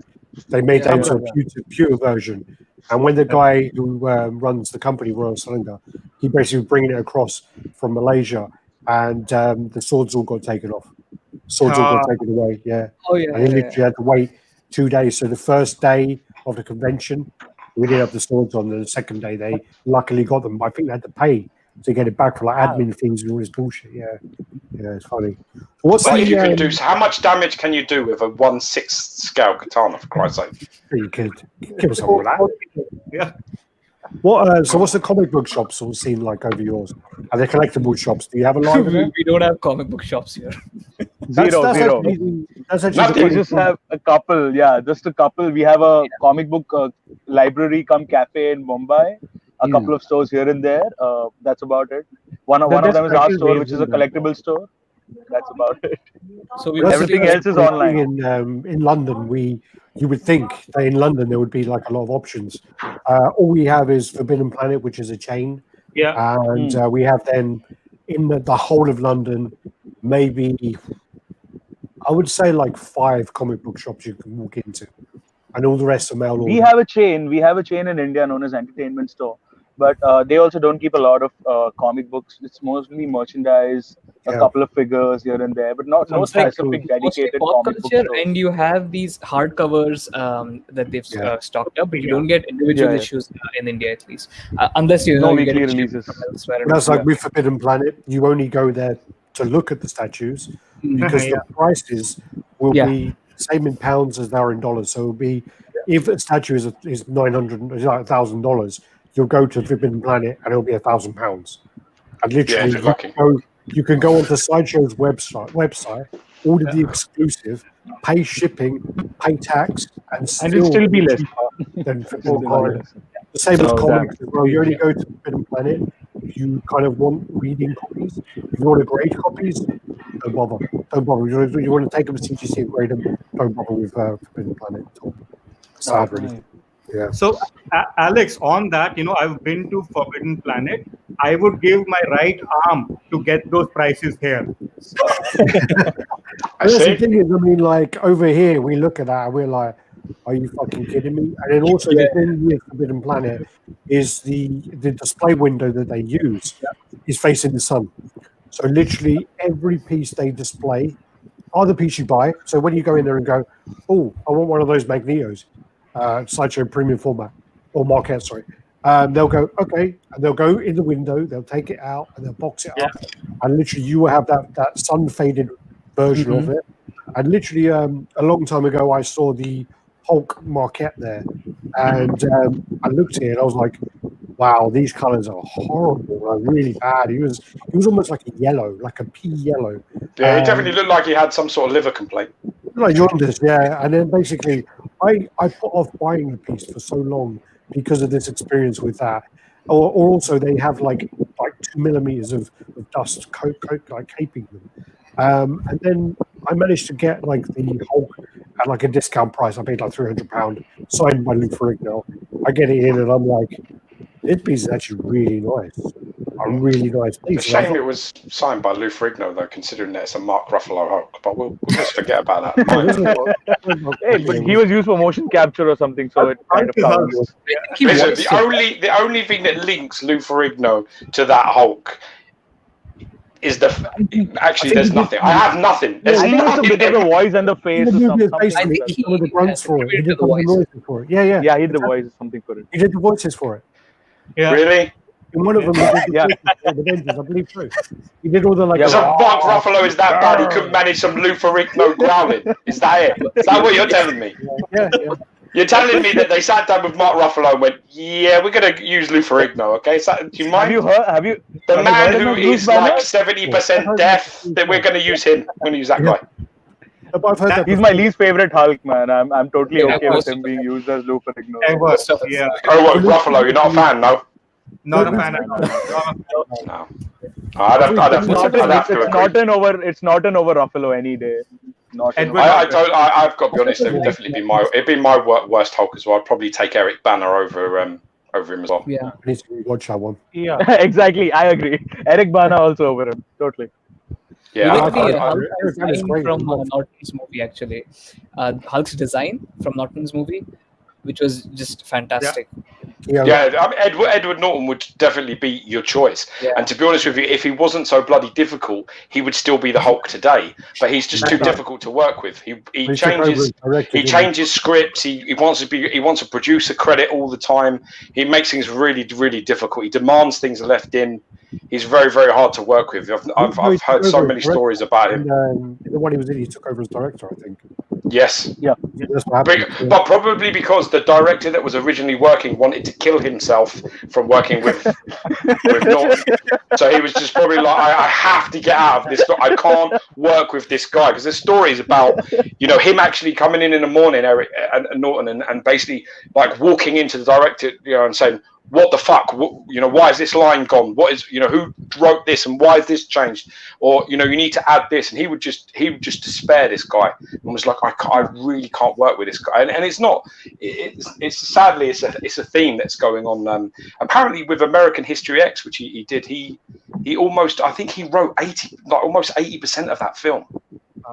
they made that into a pure version. And when the guy who runs the company, Royal Cylinder, he basically was bringing it across from Malaysia, and the swords all got taken off. Swords all got taken away, And he literally had to wait 2 days. So the first day of the convention, we didn't have the swords on. And the second day, they luckily got them. I think they had to pay to get it back for admin fees and all this bullshit. Yeah, it's funny. How much damage can you do with a 1/6 scale katana? For Christ's sake, you could give us some of that. Yeah. What's the comic book shops all seem like over yours? Are they collectible shops? Do you have a line of them? We don't have comic book shops here. Zero. We just have a couple. Yeah, just a couple. We have a comic book library come cafe in Mumbai. A couple of stores here and there. That's about it. One of them is our store, which is a collectible store. That's about it. So everything else is online. In London, you would think that in London there would be like a lot of options. All we have is Forbidden Planet, which is a chain. Yeah. And we have then in the whole of London, maybe I would say like 5 comic book shops you can walk into, and all the rest are mail order. We have a chain in India known as Entertainment Store. but they also don't keep a lot of comic books. It's mostly merchandise, a couple of figures here and there, but no specific dedicated pop comic book culture, store. and you have these hardcovers that they've stocked up, but you don't get individual issues in India, at least, unless you know you get releases from elsewhere. That's like with Forbidden Planet. You only go there to look at the statues because the prices will be the same in pounds as they are in dollars. So it'll be if a statue is $1,000, you'll go to Forbidden Planet and it'll be £1,000. And literally, you can go onto Sideshow's website, order the exclusive, pay shipping, pay tax, and it'll still be less than Forbidden Planet. The same as comics as well. You only go to Forbidden Planet if you kind of want reading copies. If you want to grade copies, don't bother. Don't bother. You want to take them to CGC and grade them, don't bother with Forbidden Planet at all. Sad, really. Yeah. So, Alex, on that, I've been to Forbidden Planet. I would give my right arm to get those prices here. The thing is, I mean, like over here, we look at that and we're like, are you fucking kidding me? And then also the thing with Forbidden Planet is the display window that they use is facing the sun. So literally every piece they display are the piece you buy. So when you go in there and go, oh, I want one of those Magnetos, Sideshow premium format or Marquette, sorry. They'll go, okay, and they'll go in the window, they'll take it out and they'll box it up. And literally you will have that sun faded version of it. And literally a long time ago, I saw the Hulk Marquette there, and I looked at it and I was like, wow, these colors are horrible, really bad. He was almost like a yellow, like a pea yellow. Yeah, he definitely looked like he had some sort of liver complaint. Like jaundice, yeah. And then basically, I put off buying the piece for so long because of this experience with that. Or also, they have like 2 millimeters of dust coat like caping them. And then I managed to get like the Hulk at like a discount price. I paid like £300, signed by Lou Ferrigno. I get it in, and I'm like, this piece is actually really nice. A really nice piece. It's a shame it was signed by Lou Ferrigno, though, considering that it's a Mark Ruffalo Hulk. But we'll just forget about that. Hey, but he was used for motion capture or something, so it kind of counts. Listen, the only thing that links Lou Ferrigno to that Hulk is actually there's nothing. I have nothing. There's nothing. It's the voice and the face. Or something I think he did the grunts for it. He did the voices for it. Yeah, he did the voice something for it. He did the voices for it. Yeah. Really? In one of them, he did the Avengers, I believe so. He did all the like. So Mark Ruffalo is that bad? He couldn't manage some Lou Ferrigno growling. Is that it? Is that what you're telling me? Yeah. You're telling me that they sat down with Mark Ruffalo and went, "Yeah, we're going to use Lou Ferrigno." Okay, do you mind? Have you? The man who is like 70% deaf. That we're going to use him. We're going to use that guy. He's my least favorite Hulk, man. I'm totally okay with him being used as Lou Ferrigno. Yeah. Oh, what, Ruffalo? You're not a fan, no? Not a fan at all. No. I'd have to agree. It's not an over Ruffalo any day. I've got to be honest. It would definitely be my worst Hulk as well. I'd probably take Eric Banner over him as well. Yeah, I need to watch that one. Yeah, exactly. I agree. Eric Bana also over him. Totally. Yeah, Hulk from Norton's movie actually. Hulk's design from Norton's movie, which was just fantastic. Edward Norton would definitely be your choice. Yeah. And to be honest with you, if he wasn't so bloody difficult, he would still be the Hulk today. But he's just too difficult to work with. He changes scripts. He wants a producer credit all the time. He makes things really, really difficult. He demands things are left in. He's very, very hard to work with. I've heard so many stories about him. The one he was in, he took over as director, I think. Yes. Yeah. That's what happened. But probably because the director that was originally working wanted to kill himself from working with Norton. So he was just probably like, I have to get out of this. I can't work with this guy, because there's stories about him actually coming in the morning, Eric and Norton, and basically like walking into the director, and saying, what the fuck? Why is this line gone? What is, who wrote this and why is this changed? Or, you need to add this. And he would just despair, this guy, and was like, I really can't work with this guy. And it's not, sadly, it's a theme that's going on. Apparently with American History X, which he did, he almost, I think he wrote almost 80% of that film.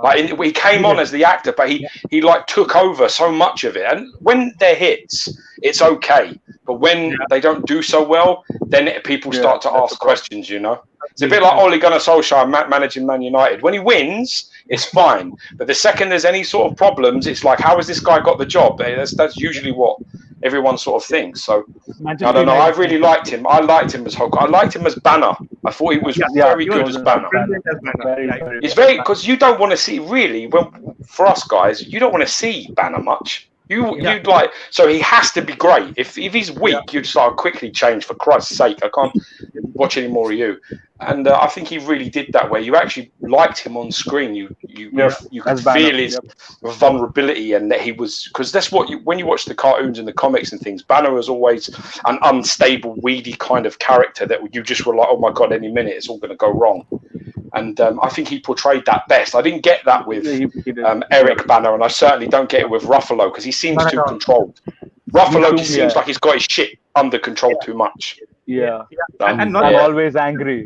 Like he came on as the actor, but he like took over so much of it. And when they're hits, it's okay. But when they don't do so well, then people start to ask questions. You know, it's a bit like Ole Gunnar Solskjaer managing Man United. When he wins, it's fine. But the second there's any sort of problems, it's like, how has this guy got the job? That's usually what everyone sort of thinks. So I don't know. I really liked him. I liked him as Hulk. I liked him as Banner. I thought he was very good as Banner. It's very, because you don't want to see, really, for us guys, you don't want to see Banner much. You'd like, so he has to be great. If he's weak, you'd just like quickly change, for Christ's sake. I can't watch any more of you. And I think he really did that, where you actually liked him on screen. You could feel his vulnerability, and that he was, because that's what when you watch the cartoons and the comics and things, Banner was always an unstable, weedy kind of character that you just were like, oh my god, any minute it's all going to go wrong. And I think he portrayed that best. I didn't get that with Eric Banner, and I certainly don't get it with Ruffalo, because he seems too controlled. Ruffalo just seems like he's got his shit under control too much. And not always angry.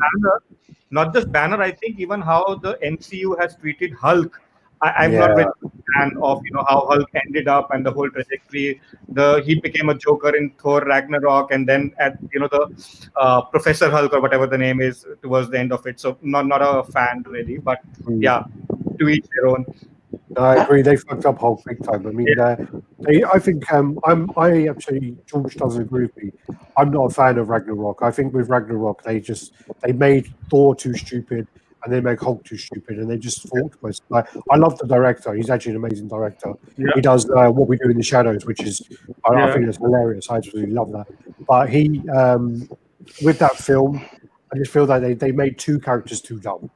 Not just Banner. I think even how the MCU has treated Hulk. I'm not very fan of how Hulk ended up and the whole trajectory. He became a Joker in Thor Ragnarok, and then at the Professor Hulk or whatever the name is towards the end of it. So not a fan really, but to each their own. I agree. They fucked up Hulk big time. I mean, I think I actually, George doesn't agree with me. I'm not a fan of Ragnarok. I think with Ragnarok, they made Thor too stupid, and they make Hulk too stupid, and they just fought. I love the director. He's actually an amazing director. He does What We Do in the Shadows, which is I think it's hilarious. I absolutely love that. But he, with that film, I just feel that they made two characters too dumb,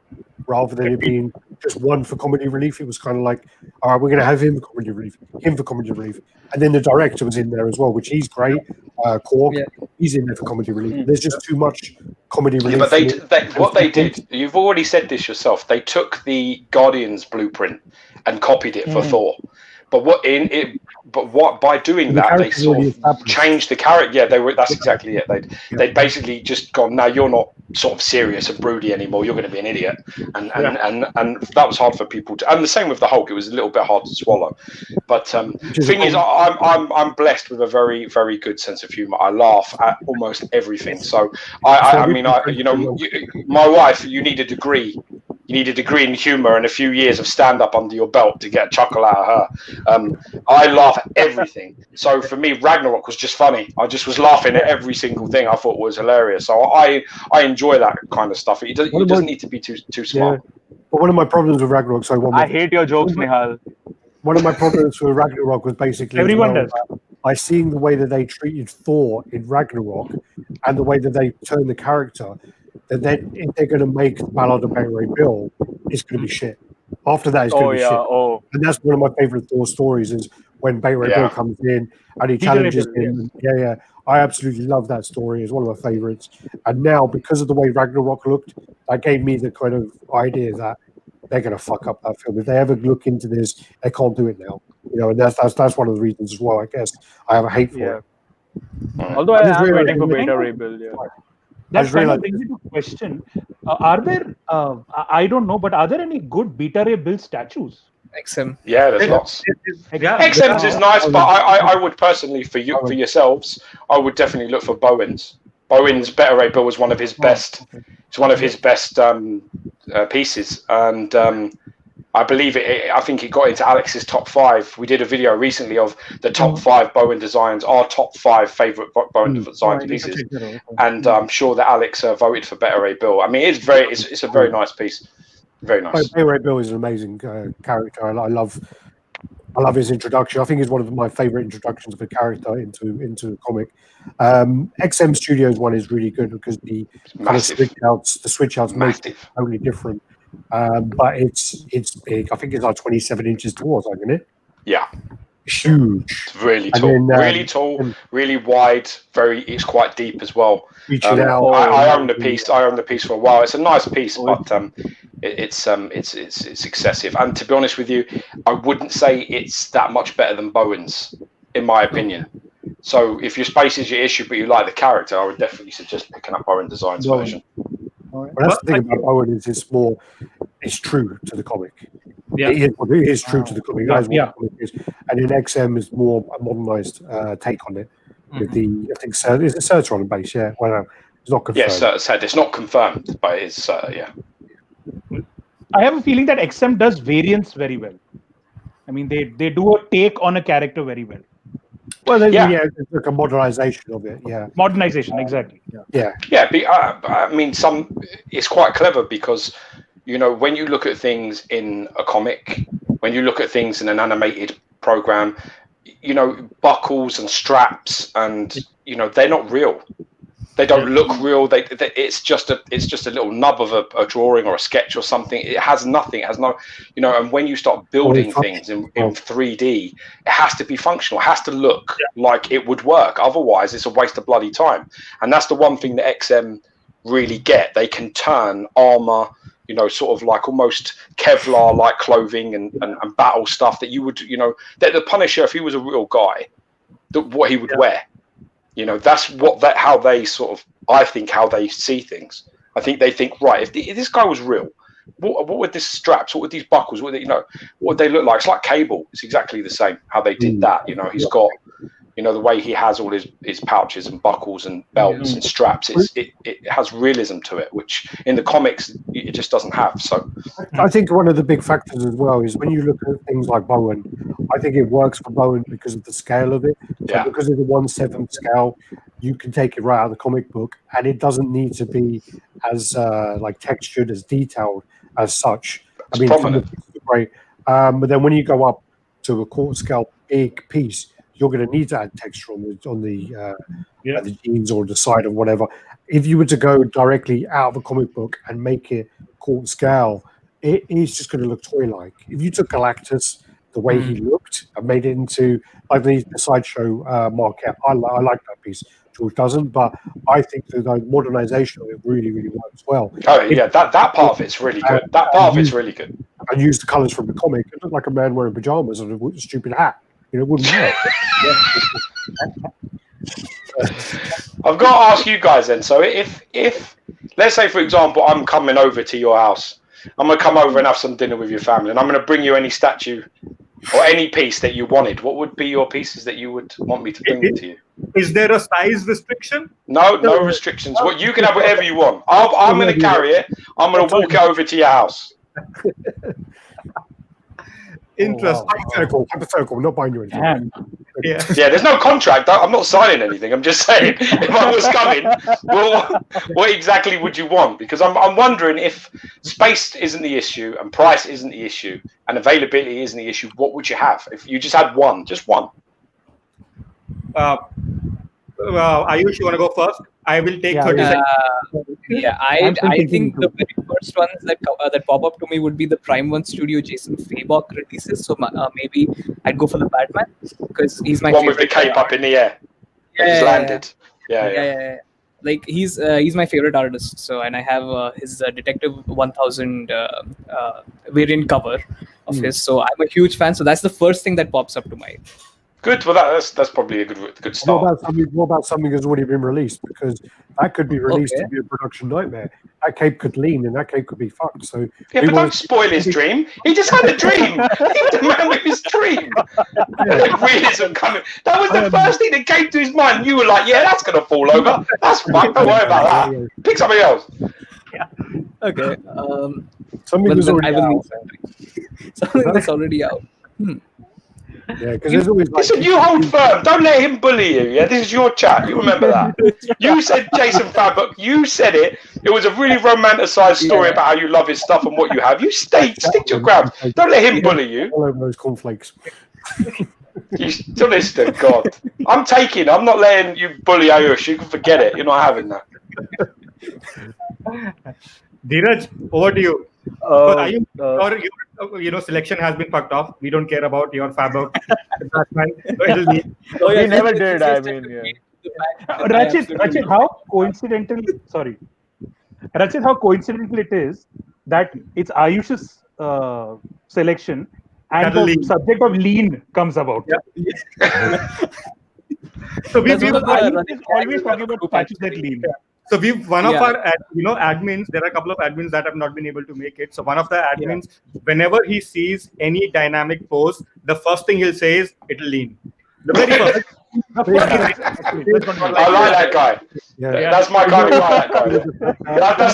rather than it being just one for comedy relief. It was kind of like, all right, we're going to have him for comedy relief, and then the director was in there as well, which he's great. Cork, he's in there for comedy relief. There's just too much comedy relief. But what they did, you've already said this yourself. They took the Guardians blueprint and copied it for Thor. But by doing that, they sort of changed the character. Yeah, that's exactly it. They'd basically just gone, now you're not sort of serious and broody anymore. You're going to be an idiot, and that was hard for people to. And the same with the Hulk. It was a little bit hard to swallow. But the thing is, I'm blessed with a very, very good sense of humor. I laugh at almost everything. So I mean, my wife. You need a degree. You need a degree in humor and a few years of stand-up under your belt to get a chuckle out of her. I laugh at everything. So for me, Ragnarok was just funny. I just was laughing at every single thing I thought was hilarious. So I enjoy that kind of stuff. It doesn't need to be too smart. But one of my problems with Ragnarok, I hate your jokes, Nihal. One of my problems with Ragnarok was basically everyone does. By seeing the way that they treated Thor in Ragnarok and the way that they turned the character, that if they're going to make Ballad of Bay Ray Bill, it's going to be shit. After that, it's going to be shit. And that's one of my favorite Thor stories, is when Bay Ray Bill comes in and he challenges him. I absolutely love that story. It's one of my favorites. And now, because of the way Ragnarok looked, that gave me the kind of idea that they're going to fuck up that film. If they ever look into this, they can't do it now. And that's one of the reasons as well. I guess I have a hate for it. Although I am waiting for Beta Ray Bill. That kind of brings me to question: are there? I don't know, but are there any good Beta Ray Bill statues? XM. Yeah, there's lots. XM's is nice, but I would personally, for yourselves, I would definitely look for Bowen's. Bowen's Beta Ray Bill was one of his best. It's one of his best pieces, and I believe it. I think it got into Alex's top 5. We did a video recently of the top 5 Bowen designs, our top 5 favorite Bowen designs pieces, and I'm sure that Alex voted for Beta Ray Bill. I mean, it's a very nice piece, very nice. Beta Ray Bill is an amazing character. I love his introduction. I think it's one of my favorite introductions of a character into a comic. XM Studios one is really good because the kind of switch outs make it totally different. But it's big. I think it's like 27 inches tall, isn't it? Yeah. Huge. It's really tall. Really tall, really wide, it's quite deep as well. I own the piece. I own the piece for a while. It's a nice piece, but it's excessive. And to be honest with you, I wouldn't say it's that much better than Bowen's, in my opinion. So if your space is your issue, but you like the character, I would definitely suggest picking up Bowen Design's version. Well, that's the thing about Bowen is it's true to the comic. It is true to the comic. That is what Yeah. the comic is. And in XM is more a modernized take on it. With the, I think, is it Certron base? Yeah. Well, no, it's not confirmed. Yes, it's not confirmed, but it's yeah. I have a feeling that XM does variants very well. I mean, they do a take on a character very well. Well, it's like a modernization of it. Yeah. Modernization, exactly. Yeah. I mean, it's quite clever because, you know, when you look at things in a comic, when you look at things in an animated program, you know, buckles and straps and, you know, they're not real. They don't look real. It's just a little nub of a drawing or a sketch or something. It has nothing. It has no, you know. And when you start building things in 3D, it has to be functional. It has to look like it would work. Otherwise, it's a waste of bloody time. And that's the one thing that XM really get. They can turn armor, you know, sort of like almost Kevlar-like clothing and battle stuff that you would, you know, that the Punisher, if he was a real guy, what he would wear. You know, that's how they sort of, I think, how they see things. I think they think, right, if this guy was real, what would these straps, what would these buckles, what would they look like? It's like Cable. It's exactly the same, how they did that. You know, he's got, you know, the way he has all his pouches and buckles and belts and straps, it has realism to it, which in the comics, it just doesn't have. So I think one of the big factors as well is when you look at things like Bowen, I think it works for Bowen because of the scale of it. So because of the 1/7 scale, you can take it right out of the comic book, and it doesn't need to be as like textured, as detailed as such. I mean, some of the pieces are great, but then when you go up to a quarter scale big piece, you're going to need to add texture on the jeans or the side or whatever. If you were to go directly out of a comic book and make it quarter scale, it is just going to look toy-like. If you took Galactus, the way he looked, and made it into like the sideshow Marquette, I like that piece. George doesn't, but I think that the modernization of it really, really works well. Oh yeah, that part of it's really good. That part of it's really good. And use the colours from the comic. It looked like a man wearing pajamas and a stupid hat. You know, it wouldn't work. I've got to ask you guys then. So if let's say, for example, I'm coming over to your house, I'm gonna come over and have some dinner with your family, and I'm gonna bring you any statue or any piece that you wanted. What would be your pieces that you would want me to bring to you? Is there a size restriction? No restrictions. What you can have whatever you want. I'm gonna carry it. I'm gonna walk it over to your house. Interesting. Hypothetical, not buying you anything. Yeah. There's no contract. I'm not signing anything. I'm just saying, if I was coming, well, what exactly would you want? Because I'm wondering if space isn't the issue and price isn't the issue and availability isn't the issue, what would you have if you just had one? Just one. Ayush, you want to go first? I will take 30 seconds. I think the very first ones that pop up to me would be the Prime 1 Studio Jason Fabok releases. So maybe I'd go for the Batman because he's my one with the cape up in the air. He's landed. Yeah. Like he's my favorite artist. So and I have his Detective 1000 variant cover of his. So I'm a huge fan. So that's the first thing that pops up to mind. Good. Well, that's probably a good start. What about something that's already been released? Because that could be released to be a production nightmare. That cape could lean, and that cape could be fucked. So but don't spoil his dream. He just had a dream. He was a man with his dream. Realism coming. That was the first thing that came to his mind. You were like, "Yeah, that's gonna fall over. That's fine. Don't worry about that. Pick something else." Yeah. Okay. Something that's already out. Something that's already out. Yeah, because there's always like... Listen, you hold firm. Don't let him bully you. Yeah, this is your chat. You remember that. You said Jason Fabok. You said it. It was a really romanticized story about how you love his stuff and what you have. You stick to your ground. Don't let him bully you. All over those cornflakes. You still listen, God. I'm not letting you bully Ayush. You can forget it. You're not having that. Dheeraj, over to you. Your selection has been fucked off. We don't care about your Fabok. We never did. I mean, Rachit, how coincidental? Sorry, Rachit, how coincidental it is that it's Ayush's selection and the subject of lean comes about. So we always talking about patches that lean. So we've one of Yeah. our admins. There are a couple of admins that have not been able to make it. So one of the admins, whenever he sees any dynamic pose, the first thing he'll say is it'll lean. The very first. I like that guy. Yeah. That's my kind of guy. That guy.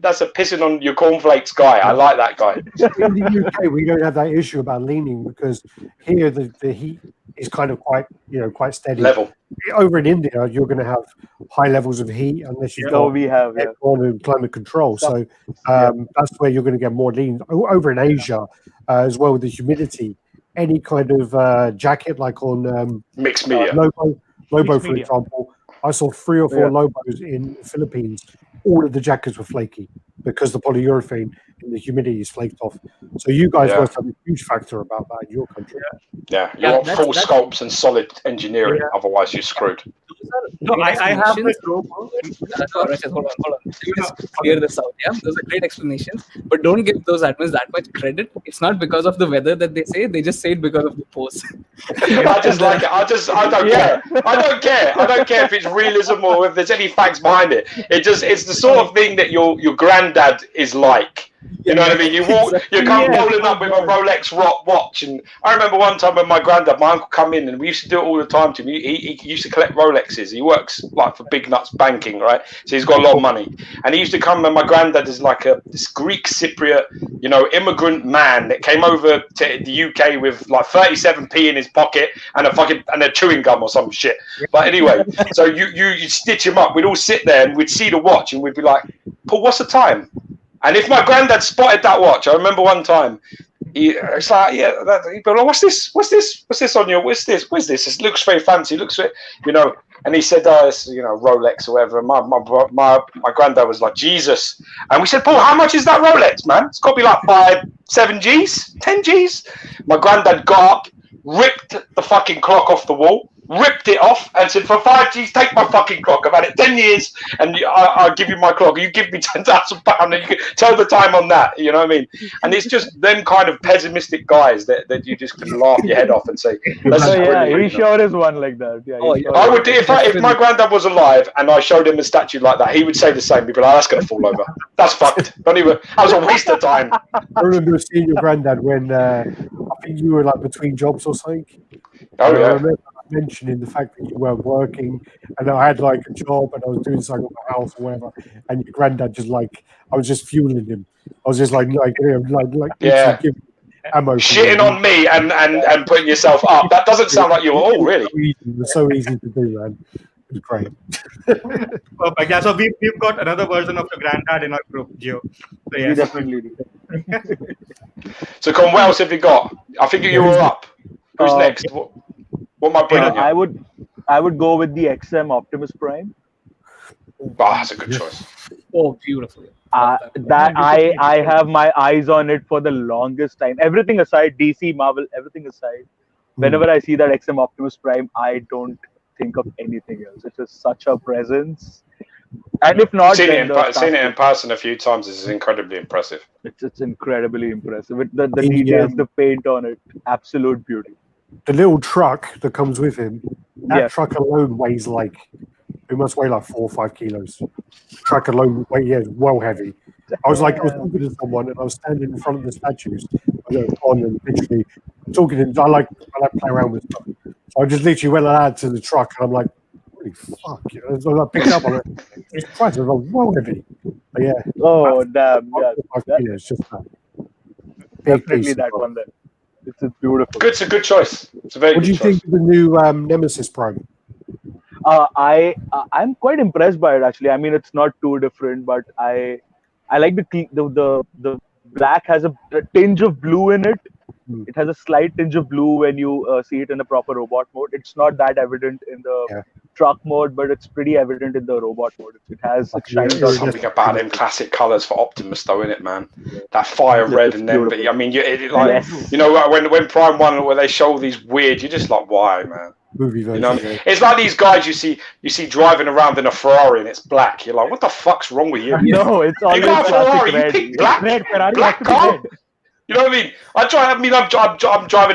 That's a pissing on your cornflakes guy. I like that guy. In the UK, we don't have that issue about leaning because here the heat is kind of quite steady. Level. Over in India, you're going to have high levels of heat unless you've got aircon and climate control. So that's where you're going to get more lean. Over in Asia, as well with the humidity, any kind of jacket like on Mixed media. Lobo, for example, I saw 3 or 4 Lobos in the Philippines. All of the jackets were flaky because the polyurethane in the humidity is flaked off. So you guys must have a huge factor about that in your country. Yeah, you want full sculpts and solid engineering, otherwise you're screwed. No, I have this rope. Hold on. Let me just clear this out. Yeah, those are great explanations, but don't give those admins that much credit. It's not because of the weather that they say; they just say it because of the pose. I just like it. I don't care. I don't care if it's realism or if there's any facts behind it. It's the sort of thing that your granddad is like. You know what I mean? You come rolling up with a Rolex watch, and I remember one time when my uncle come in, and we used to do it all the time to him. He used to collect Rolexes. He works like for Big Nuts Banking, right? So he's got a lot of money, and he used to come. And my granddad is like this Greek Cypriot, immigrant man that came over to the UK with like 37p in his pocket and a chewing gum or some shit. But anyway, so you stitch him up. We'd all sit there and we'd see the watch, and we'd be like, "Paul, what's the time?" And if my granddad spotted that watch, I remember one time, it's like, he'd be like, what's this on your, what's this? It looks very fancy, and he said, it's, Rolex or whatever. And my granddad was like, Jesus. And we said, Paul, how much is that Rolex, man? It's got to be like 7 Gs, 10 Gs. My granddad got up, ripped the fucking clock off the wall, ripped it off and said, for 5 Gs, take my fucking clock. I've had it 10 years and I'll give you my clock. You give me £10,000 and you can tell the time on that. You know what I mean? And it's just them kind of pessimistic guys that you just can laugh your head off and say, he sure is one like that. I would do if my granddad was alive and I showed him a statue like that, he would say the same. He'd be like, that's going to fall over. That's fucked. Don't even, that was a waste of time. I remember seeing your granddad when I think you were like between jobs or something. Oh, yeah. I remember mentioning the fact that you weren't working and I had like a job and I was doing something at my house or whatever, and your granddad just like, I was just fueling him. I was just like ammo. Shitting on me and putting yourself up. That doesn't sound like you at all, really. It was so easy to do, man. It was great. Perfect. Yeah, so we've got another version of the granddad in our group, Gio. So, We definitely do. So, Con, what else have you got? I think you were up. Who's next? What am I bringing you? I would go with the XM Optimus Prime. That's a good choice. Oh, beautiful. That I have my eyes on it for the longest time. Everything aside, DC, Marvel, everything aside, whenever I see that XM Optimus Prime, I don't think of anything else. It's just such a presence. And if not, seen it in person a few times. This is incredibly impressive. It's incredibly impressive. The details, the paint on it, absolute beauty. The little truck that comes with him, that truck alone weighs like, it must weigh like 4 or 5 kilos. The truck alone is well heavy. I was talking to someone and I was standing in front of the statues on and literally talking to him. I like play around with stuff. So I just literally went like that to the truck and I'm like, holy fuck. So I picked up on it. It's quite well heavy. But yeah. Oh, damn. 5 kilos, just that. Definitely that one then. It's beautiful. It's a good choice. It's a very What do you think of the new Nemesis Prime? I'm quite impressed by it actually. I mean, it's not too different, but I like the black has a tinge of blue in it. It has a slight tinge of blue when you see it in a proper robot mode. It's not that evident in the truck mode, but it's pretty evident in the robot mode. It has There's something about them classic colours for Optimus, though, isn't it, man? That fire red and then, I mean, when Prime 1, where they show these weird, you're just like, why, man? Movie version. You know what I mean? It's like these guys you see driving around in a Ferrari and it's black. You're like, what the fuck's wrong with you? No, it's always you got a Ferrari, red. you pick black Red Ferrari black car. You know what I mean? I'm driving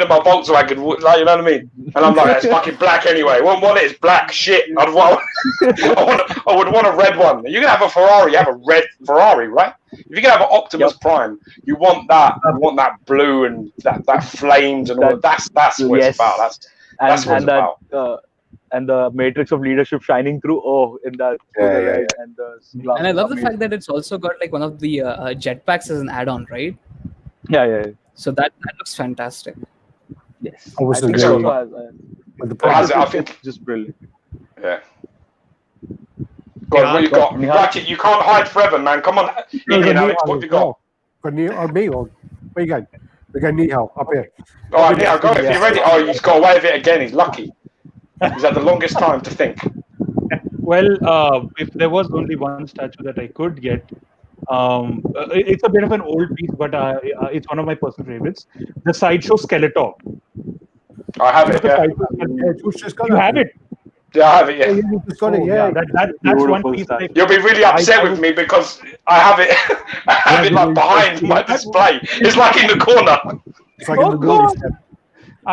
in my Volkswagen, like, you know what I mean? And I'm like, it's fucking black anyway. Wouldn't want it, it's black. Shit. I would want a red one. You can have a Ferrari, you have a red Ferrari, right? If you can have an Optimus Prime, you want that blue and that flames and all that. That's what it's about. That's what it's about. And the matrix of leadership shining through. Oh, in that. And I love the fact that it's also got like one of the jetpacks as an add-on, right? Yeah. So that looks fantastic. Yes. I wasn't think really- so. I think Just brilliant. Yeah. God, what you got? Ratchet, you can't hide forever, man. Come on, Indian Alex, what have you got? Got me or where you going? We go Nihal up here. All right, yeah, go if you're ready. Oh, he's got away with it again. He's lucky. He's had the longest time to think. Well, if there was only one statue that I could get, it's a bit of an old piece, but it's one of my personal favorites. The Sideshow Skeletor. I have it. Yeah, You have it. Yeah, I have it. Yeah. You just got it. Yeah. That's one piece. You'll be really upset with me because I have it. I have it like behind my display. It's like in the corner. It's like in the wall.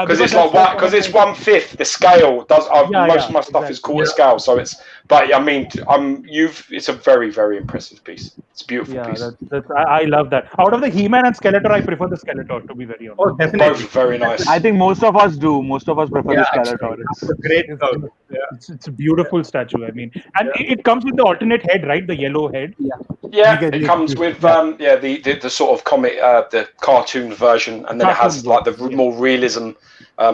Because it's like because it's 1/5 the scale. Most of my stuff is quarter scale, so it's. But I mean, it's a very, very impressive piece. It's a beautiful piece. I love that. Out of the He-Man and Skeletor, I prefer the Skeletor, to be very honest. Oh, definitely. Both very nice. I think most of us do. Most of us prefer the Skeletor. It's a great code. Yeah. It's a beautiful statue. I mean, and it comes with the alternate head, right? The yellow head. Yeah, it comes with the sort of comic, the cartoon version, and then it has like the more realism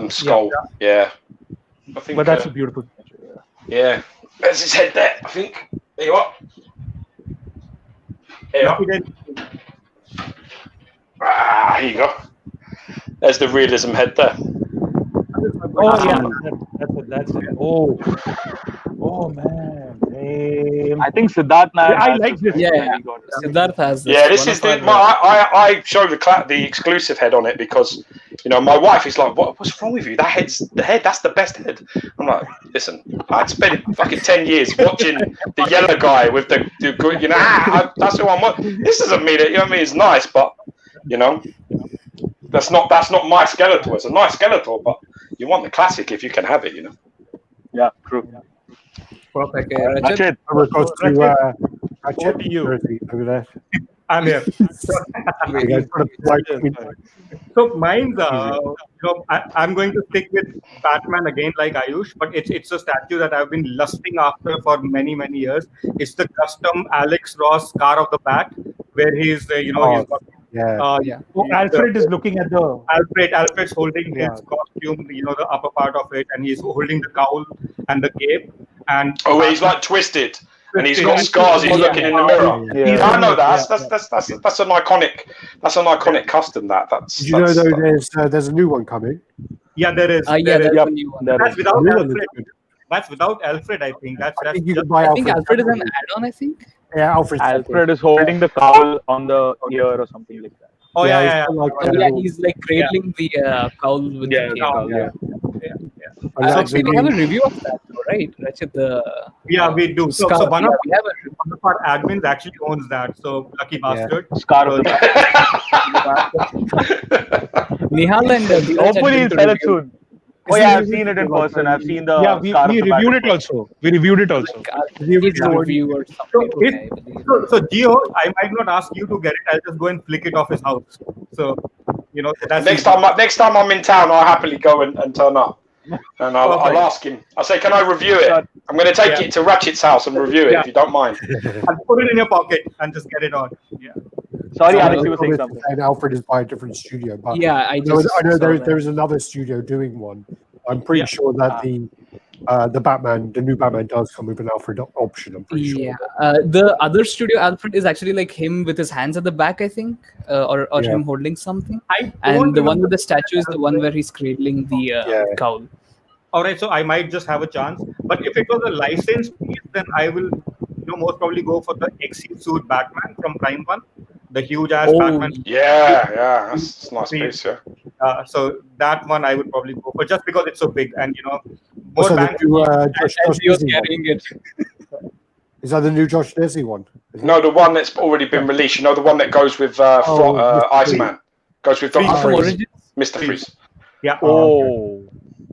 skull. Yeah. I think. But that's a beautiful statue. Yeah. There's his head there, I think. There you are. Here you go. There's the realism head there. Oh yeah, that's it. Oh man. I think Siddharth Nair. I like this. Yeah. Siddharth has this. Yeah, this is I show the exclusive head on it because my wife is like, what's wrong with you? That's the best head. I'm like, listen, I'd spent fucking 10 years watching the yellow guy with the that's who I'm watching. This doesn't mean it. You know what I mean? It's nice, but that's not my Skeletor. It's a nice Skeletor, but you want the classic if you can have it. Yeah, true. Perfect. Ratchet. Over to you. Over there. I'm here. So mine's, I'm going to stick with Batman again, like Ayush, but it's a statue that I've been lusting after for many, many years. It's the custom Alex Ross car of the Bat, where he's, he's got. Alfred is looking at the. Alfred's holding his costume, the upper part of it, and he's holding the cowl and the cape. And he's like twisted. And he's got scars. He's looking in the mirror. Yeah. I know that. That's an iconic. That's an iconic custom. Did you know though? There's a new one coming. Yeah, there is. There's a new one. That's without Alfred. That's without Alfred. I think that's. I think you can buy Alfred. I think Alfred is an add-on. I think. Yeah, Alfred is holding the cowl on the ear or something like that. Oh yeah. He's like cradling the cowl with the cowl. Yeah. So we have a review of that, right? We do. So one of our admins actually owns that. So lucky bastard. Scar of the Nihal and hopefully he'll sell it soon. Oh yeah, I've seen it in person. I've seen the. Yeah, we reviewed it also. We reviewed it also. Review or something. So Gio, I might not ask you to get it. I'll just go and flick it off his house. So that's next time I'm in town, I'll happily go and turn up. And I'll ask him. I'll say, can I review it? I'm going to take it to Ratchet's house and review it if you don't mind. I'll put it in your pocket and just get it on. Yeah. Sorry, Alex, you were saying something. And Alfred is by a different studio. But I know there's another studio doing one. I'm pretty sure that the new Batman does come with an Alfred option. I'm pretty sure. The other studio Alfred is actually like him with his hands at the back, I think, or him holding something. And the one with the statue is the one where he's cradling the cowl. All right, so I might just have a chance. But if it was a licensed piece, then I will, most probably go for the Exit Suit Batman from Prime One, the huge ass Batman. Yeah, that's a nice piece. Yeah. So that one I would probably go for just because it's so big and more bang. Carrying it. Is that the new Josh Desi one? No, the one that's already been released. The one that goes with Iceman. Goes with Dr. Arkham Freeze. Origins? Mr. Freeze. Yeah. Oh.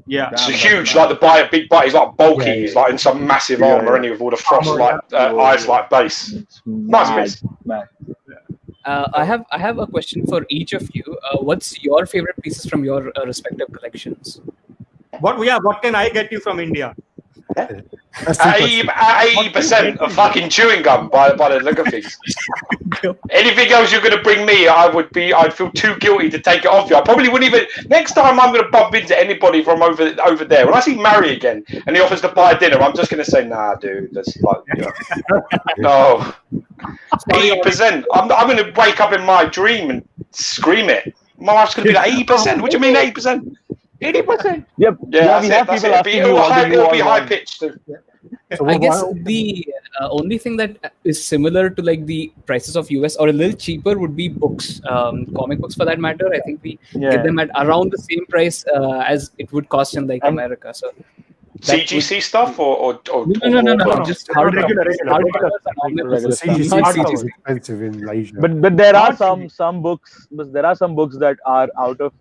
Yeah. It's huge, like the big bite. He's like bulky. Yeah, He's like in some massive Yeah, armor, yeah. and he with all the frost Armor, like ice like base. Nice piece. Man. I have a question for each of you. What's your favorite pieces from your respective collections? What can I get you from India? That's two questions. 80% of fucking chewing gum by the look of things. Anything else you're going to bring me, I'd feel too guilty to take it off you. I probably wouldn't even. Next time I'm going to bump into anybody from over there. When I see Mary again and he offers to buy dinner, I'm just going to say, nah, dude. That's like, no. 80%. I'm going to wake up in my dream and scream it. My wife's going to be like 80%. What do you mean 80%? 80%. Yep. Yeah, we have people asking you it'll be high pitched too. So I guess what- the only thing that is similar to like the prices of US or a little cheaper would be books, comic books for that matter. I think we get them at around the same price as it would cost in like America. So CGC stuff or no, just regular. CGC Not hardcover is CGC. expensive in Asia. But there are some books, but there are some books that are out of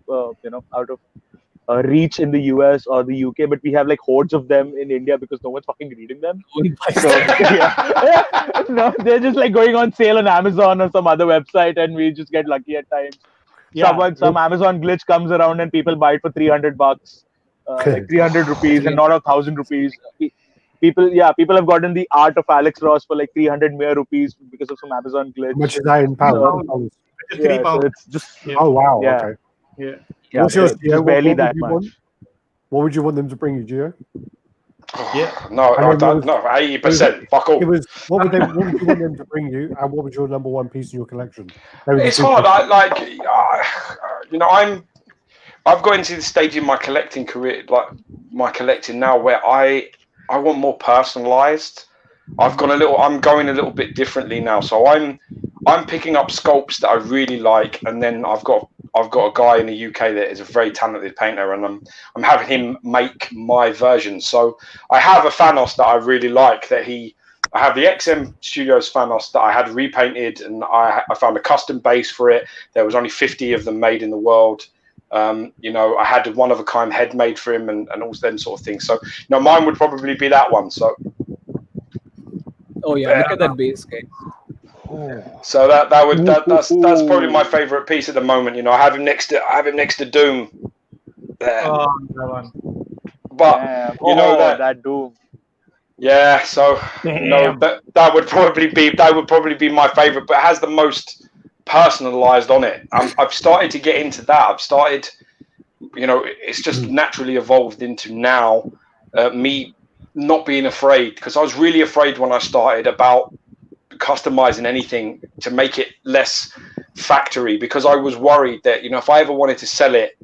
reach in the US or the UK, but we have like hordes of them in India because no one's fucking reading them. So, yeah. No, they're just like going on sale on Amazon or some other website, and we just get lucky at times. Some Amazon glitch comes around and people buy it for $300, like 300 rupees and not 1,000 rupees. People have gotten the art of Alex Ross for like 300 mere rupees because of some Amazon glitch. How much is that in pounds? Yeah, so it's just Oh wow! Yeah. Okay. Yeah. What's yours, it's Gio? barely What that would you much. want? What would you want them to bring you, Gio? No, I mean, no, 80%. Fuck all. It was what would you want them to bring you, and what was your number one piece in your collection? It's hard. I've got into the stage in my collecting career, like my collecting now, where I want more personalized. I'm going a little bit differently now. So I'm picking up sculpts that I really like, and then I've got a guy in the UK that is a very talented painter, and I'm having him make my version. So I have a Thanos that I really like. I have the XM Studios Thanos that I had repainted, and I found a custom base for it. There was only 50 of them made in the world. I had a one of a kind head made for him, and all them sort of things. So mine would probably be that one. So. Oh yeah, look at that base, guys. So that's probably my favorite piece at the moment. I have him next to Doom. There. That one. But that Doom. Yeah, so that would probably be my favorite, but it has the most personalized on it. I've started to get into that. It's just naturally evolved into now me not being afraid, because I was really afraid when I started about customizing anything to make it less factory, because I was worried that if I ever wanted to sell it,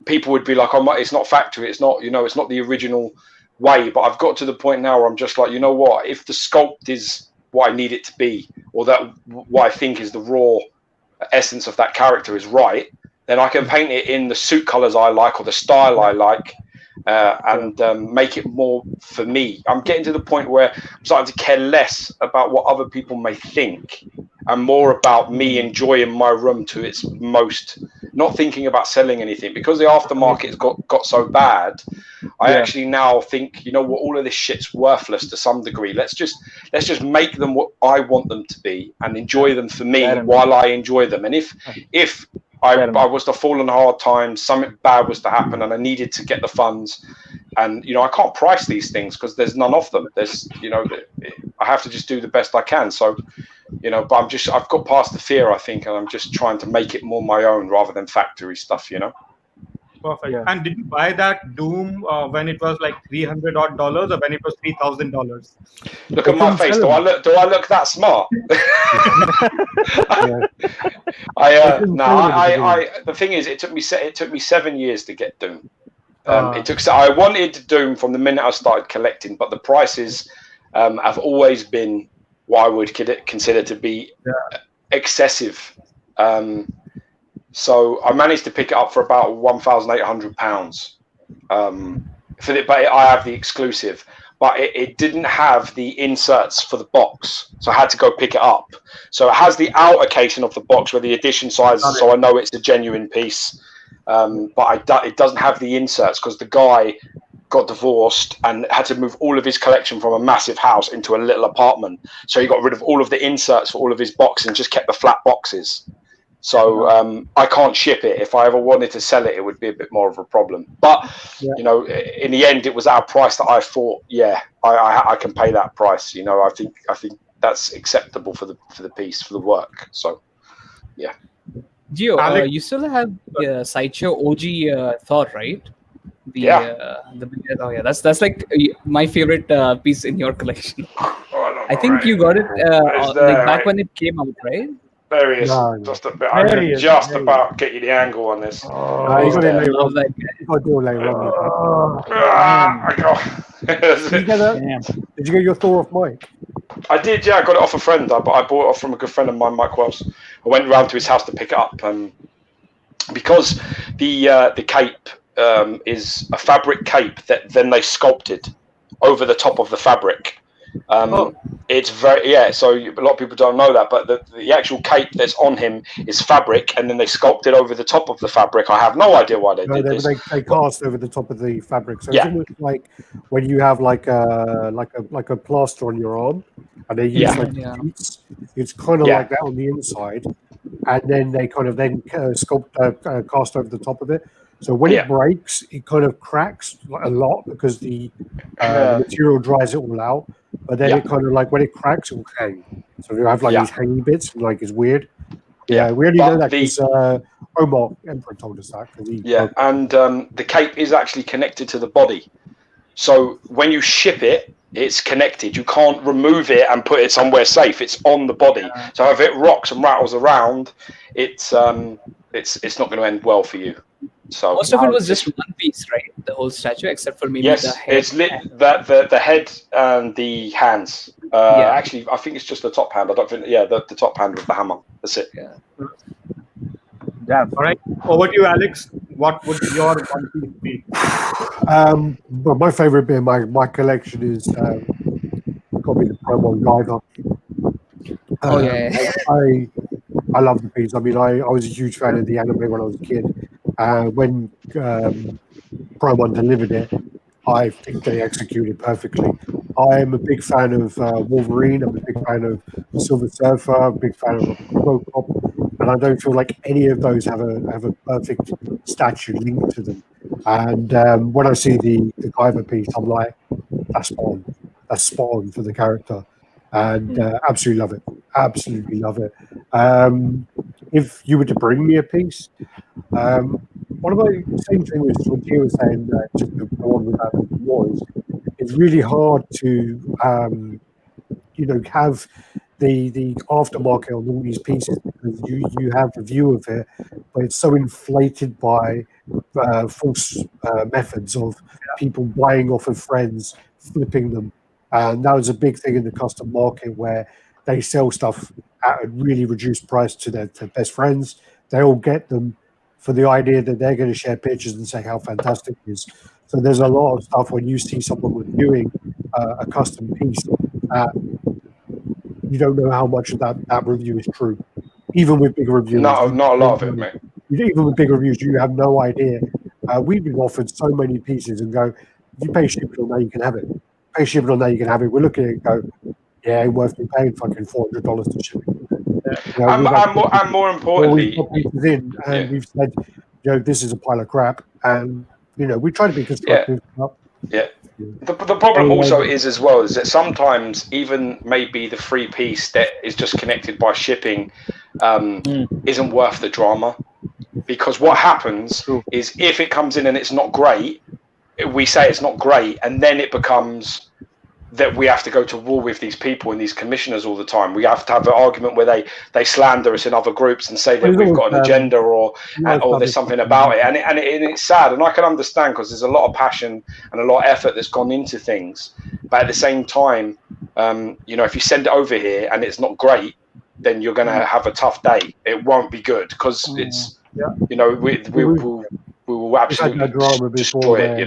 people would be like, "Oh, it's not factory. It's not it's not the original way." But I've got to the point now where I'm just like, you know what? If the sculpt is what I need it to be, or that what I think is the raw essence of that character is right, then I can paint it in the suit colors I like or the style I like. And make it more for me. I'm getting to the point where I'm starting to care less about what other people may think and more about me enjoying my room to its most, not thinking about selling anything, because the aftermarket's got so bad. I actually now think, all of this shit's worthless to some degree. Let's just make them what I want them to be and enjoy them for me while I enjoy them. And if I was to fall on hard times, something bad was to happen, and I needed to get the funds. And I can't price these things because there's none of them. There's I have to just do the best I can. So but I've got past the fear, I think, and I'm just trying to make it more my own rather than factory stuff. Perfect. Yeah. And did you buy that Doom when it was like $300 or when it was $3,000? Look at my face. Do I look that smart? The thing is, it took me 7 years to get Doom. I wanted Doom from the minute I started collecting, but the prices have always been what I would consider to be excessive. So I managed to pick it up for about £1,800 but I have the exclusive. but it didn't have the inserts for the box, so I had to go pick it up. So it has the outer casing of the box where the edition size, so I know it's a genuine piece. But it doesn't have the inserts because the guy got divorced and had to move all of his collection from a massive house into a little apartment. So he got rid of all of the inserts for all of his boxes and just kept the flat boxes. So I can't ship it. If I ever wanted to sell it, it would be a bit more of a problem. But you know, in the end, it was at a price that I thought, I can pay that price. You know, I think that's acceptable for the piece, for the work. So yeah. Gio, you still have Sideshow OG Thor, right? That's like my favorite piece in your collection. I think you got it like back when it came out, right? There he is. Just a bit. I can just about get you the angle on this. You got it later on. You got to do it later on. I got. Did you get your Thor off Mike? I did, yeah. I got it off a friend, but I bought it off from a good friend of mine, Mike Wells. I went round to his house to pick it up, because the cape is a fabric cape that then they sculpted over the top of the fabric. It's very so a lot of people don't know that, but the actual cape that's on him is fabric, and then they sculpted over the top of the fabric. I have no idea why they did this. They cast over the top of the fabric, so it's almost like when you have like a plaster on your arm, and they use sheets. It's kind of like that on the inside, and then they kind of sculpt cast over the top of it. So when it breaks, it kind of cracks a lot because the material dries it all out. But then it kind of like when it cracks, it will hang. So you have like these hanging bits, and like it's weird. Yeah, we only know that because Omar Emperor told us that. And the cape is actually connected to the body. So when you ship it, it's connected. You can't remove it and put it somewhere safe. It's on the body. So if it rocks and rattles around, it's not going to end well for you. So most of it was just one piece, right? The whole statue, except for maybe the head. It's the head and the hands. Actually, I think it's just the top hand. I don't think. The top hand with the hammer. That's it. Yeah. All right. Over to you, Alex. What would your one piece be? Well, my favorite bit of my collection is probably the Promo Driver. I love the piece. I mean, I was a huge fan of the anime when I was a kid. When Pro1 delivered it, I think they executed perfectly. I am a big fan of Wolverine. I'm a big fan of Silver Surfer. I'm a big fan of Robocop, and I don't feel like any of those have a perfect statue linked to them. And when I see the Guyver piece, I'm like, that's spot on. That's spot on for the character, and absolutely love it. Absolutely love it. If you were to bring me a piece, one of my same thing was what you were saying. Just to go on with that was, it's really hard to have the aftermarket on all these pieces because you have a view of it, but it's so inflated by false methods of people buying off of friends, flipping them, and that was a big thing in the custom market where they sell stuff at a really reduced price to their best friends. They all get them for the idea that they're going to share pictures and say how fantastic it is. So there's a lot of stuff when you see someone reviewing a custom piece, you don't know how much of that review is true. Even with big reviews. Not a lot of it, mate. Even with big reviews, you have no idea. We've been offered so many pieces and go, if you pay shipping on that, you can have it. Pay shipping on that, you can have it. We're looking at it and go, yeah, ain't worth me paying fucking $400 to ship it. And more importantly, we've said, this is a pile of crap, and we try to be constructive. The problem also is that sometimes even maybe the free piece that is just connected by shipping isn't worth the drama, because what happens is if it comes in and it's not great, we say it's not great, and then it becomes that we have to go to war with these people and these commissioners all the time. We have to have an argument where they slander us in other groups and say that we've got an agenda or there's something about it. And it's sad. And I can understand because there's a lot of passion and a lot of effort that's gone into things. But at the same time, if you send it over here and it's not great, then you're going to have a tough day. It won't be good because it's, we will absolutely destroy it,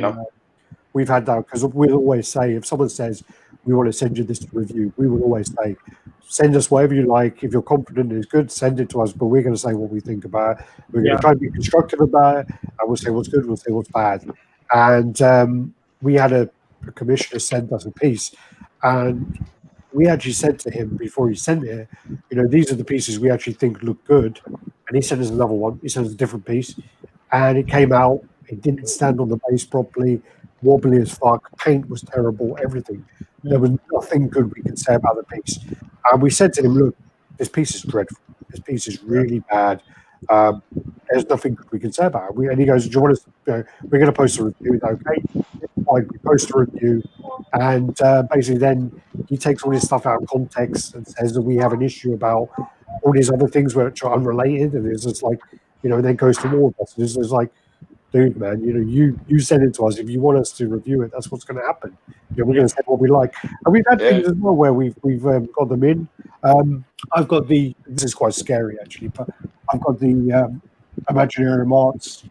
we've had that because we'll always say, if someone says we want to send you this to review, we will always say, send us whatever you like. If you're confident it's good, send it to us. But we're going to say what we think about it. We're going to try and be constructive about it, and we'll say what's good, we'll say what's bad. And we had a commissioner send us a piece, and we actually said to him before he sent it, these are the pieces we actually think look good. And he sent us another one. He sent us a different piece, and it came out. It didn't stand on the base properly, wobbly as fuck. Paint was terrible. Everything. There was nothing good we could say about the piece. And we said to him, "Look, this piece is dreadful. This piece is really bad. There's nothing good we can say about it." And he goes, "Do you want us? We're going to post a review." Okay, fine. We post a review, and basically then he takes all this stuff out of context and says that we have an issue about all these other things which are unrelated, and it's just like, and then goes to war with us. It's just like, dude, man, you send it to us. If you want us to review it, that's what's going to happen. We're going to say what we like. And we've had things as well where we've got them in. I've got this is quite scary actually, but I've got the Imaginary Marks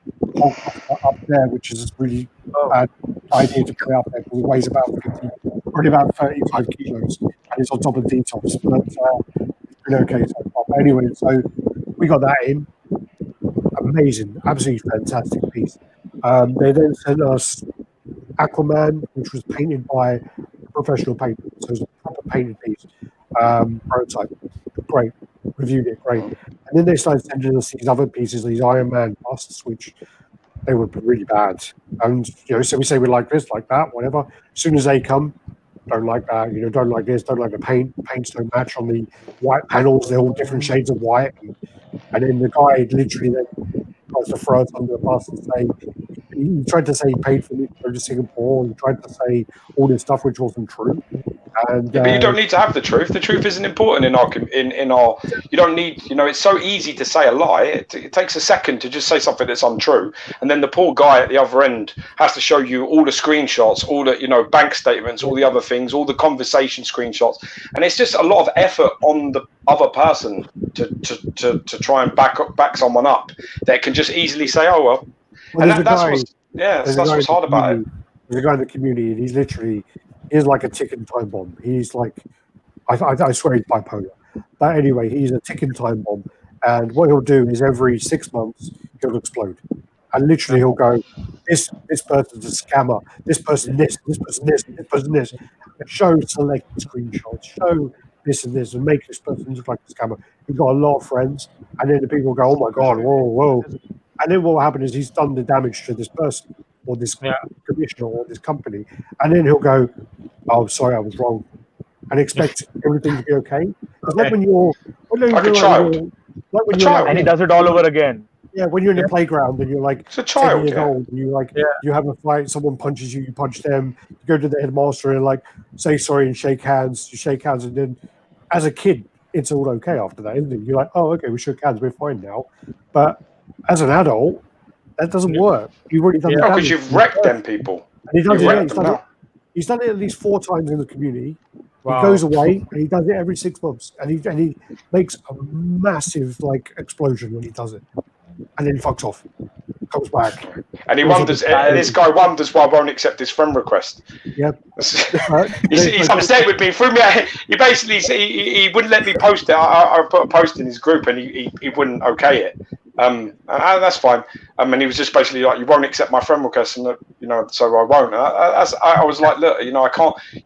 up there, which is a really bad idea to put up there because it weighs probably about 35 kilos, and it's on top of detox. But it's been okay so far. But anyway, so we got that in. Amazing, absolutely fantastic piece. They then sent us Aquaman, which was painted by a professional painter, so it was a proper painted piece, prototype. Great, reviewed it, great. And then they started sending us these other pieces, these Iron Man busts, which they were really bad. And so we say we like this, like that, whatever. As soon as they come, don't like that, don't like this, don't like the paint. Paints don't match on the white panels. They're all different shades of white. And then the guy literally then tries to throw us under the bus and say, he tried to say he paid for me to go to Singapore. He tried to say all this stuff which wasn't true. And, but you don't need to have the truth. The truth isn't important in our. You don't need. It's so easy to say a lie. It takes a second to just say something that's untrue, and then the poor guy at the other end has to show you all the screenshots, all the bank statements, all the other things, all the conversation screenshots, and it's just a lot of effort on the other person to try and back someone up that can just easily say, "Oh well," and that's what's hard about it. There's a guy in the community, and he's like a ticking time bomb. He's like, I swear he's bipolar. But anyway, he's a ticking time bomb. And what he'll do is every 6 months, he'll explode. And literally he'll go, this person's a scammer. This person this person this. And show select screenshots. Show this and this and make this person look like a scammer. He's got a lot of friends. And then the people go, oh my God, whoa. And then what will happen is he's done the damage to this person or this commissioner or this company. And then he'll go, oh, sorry, I was wrong. And expect everything to be okay. It's like when you're like a child. And he does it all over again. Yeah, when you're in the playground and you're like it's a child, 10 years old, and you have a fight, someone punches you, you punch them, you go to the headmaster and like say sorry and shake hands. You shake hands, and then as a kid, it's all okay after that, isn't it? You're like, oh, okay, we shook hands, we're fine now. But as an adult, that doesn't work. You've already done because you've wrecked them people. And he's done it at least 4 times in the community. Wow. He goes away and he does it every 6 months, and he makes a massive explosion when he does it, and then he fucks off, comes back, and he wonders. This guy wonders why I won't accept his friend request. Yep. he's upset with me. He basically he wouldn't let me post it. I put a post in his group, and he wouldn't okay it. And that's fine. And he was just basically like, "You won't accept my friend request," and so I won't. I was like, "Look, I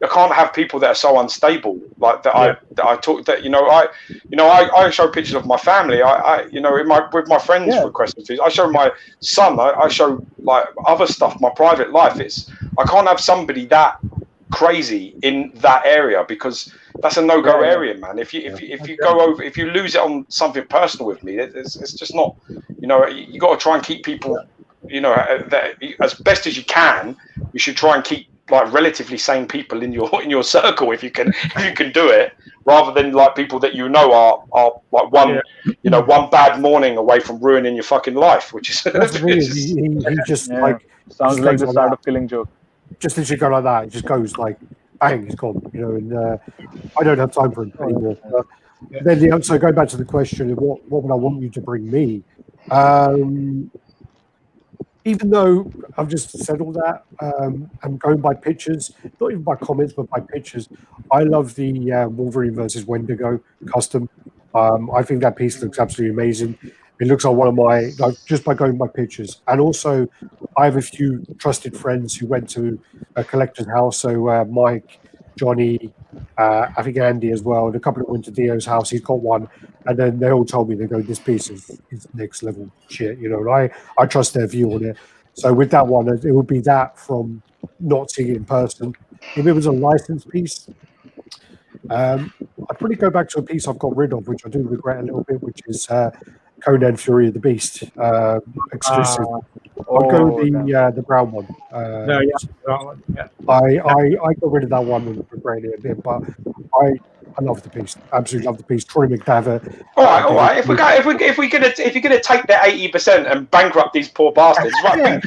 can't have people that are so unstable like that." Yeah. I talk that I show pictures of my family. With my friends requesting things. I show my son. I show like other stuff. My private life. I can't have somebody that crazy in that area because that's a no-go area, man. If you go over, if you lose it on something personal with me, it's just not. You got to try and keep people, that as best as you can. You should try and keep like relatively sane people in your circle if you can do it, rather than like people that are like one bad morning away from ruining your fucking life, which is he just like sounds like the start of Killing Joke. Just literally go like that. It just goes like bang, it's gone. And I don't have time for it anymore. Then so going back to the question of what would I want you to bring me? even though I've just said all that, I'm going by pictures, not even by comments, but by pictures. I love the Wolverine versus Wendigo custom. I think that piece looks absolutely amazing. It looks like one of my, like, just by going by pictures. And also, I have a few trusted friends who went to a collector's house. So Mike, Johnny, I think Andy as well, and a couple of went to Dio's house. He's got one. And then they all told me, they go, this piece is next level shit, you know, and I trust their view on it. So with that one, it would be that from not seeing it in person. If it was a licensed piece, I'd probably go back to a piece I've got rid of, which I do regret a little bit, which is Conan Fury of the Beast exclusive. I'd go with the brown one. Brown one. Yeah. I got rid of that one and regret it a bit, but I love the piece. Absolutely love the piece. Troy McDavid. All right. If you're gonna take that 80% and bankrupt these poor bastards, right?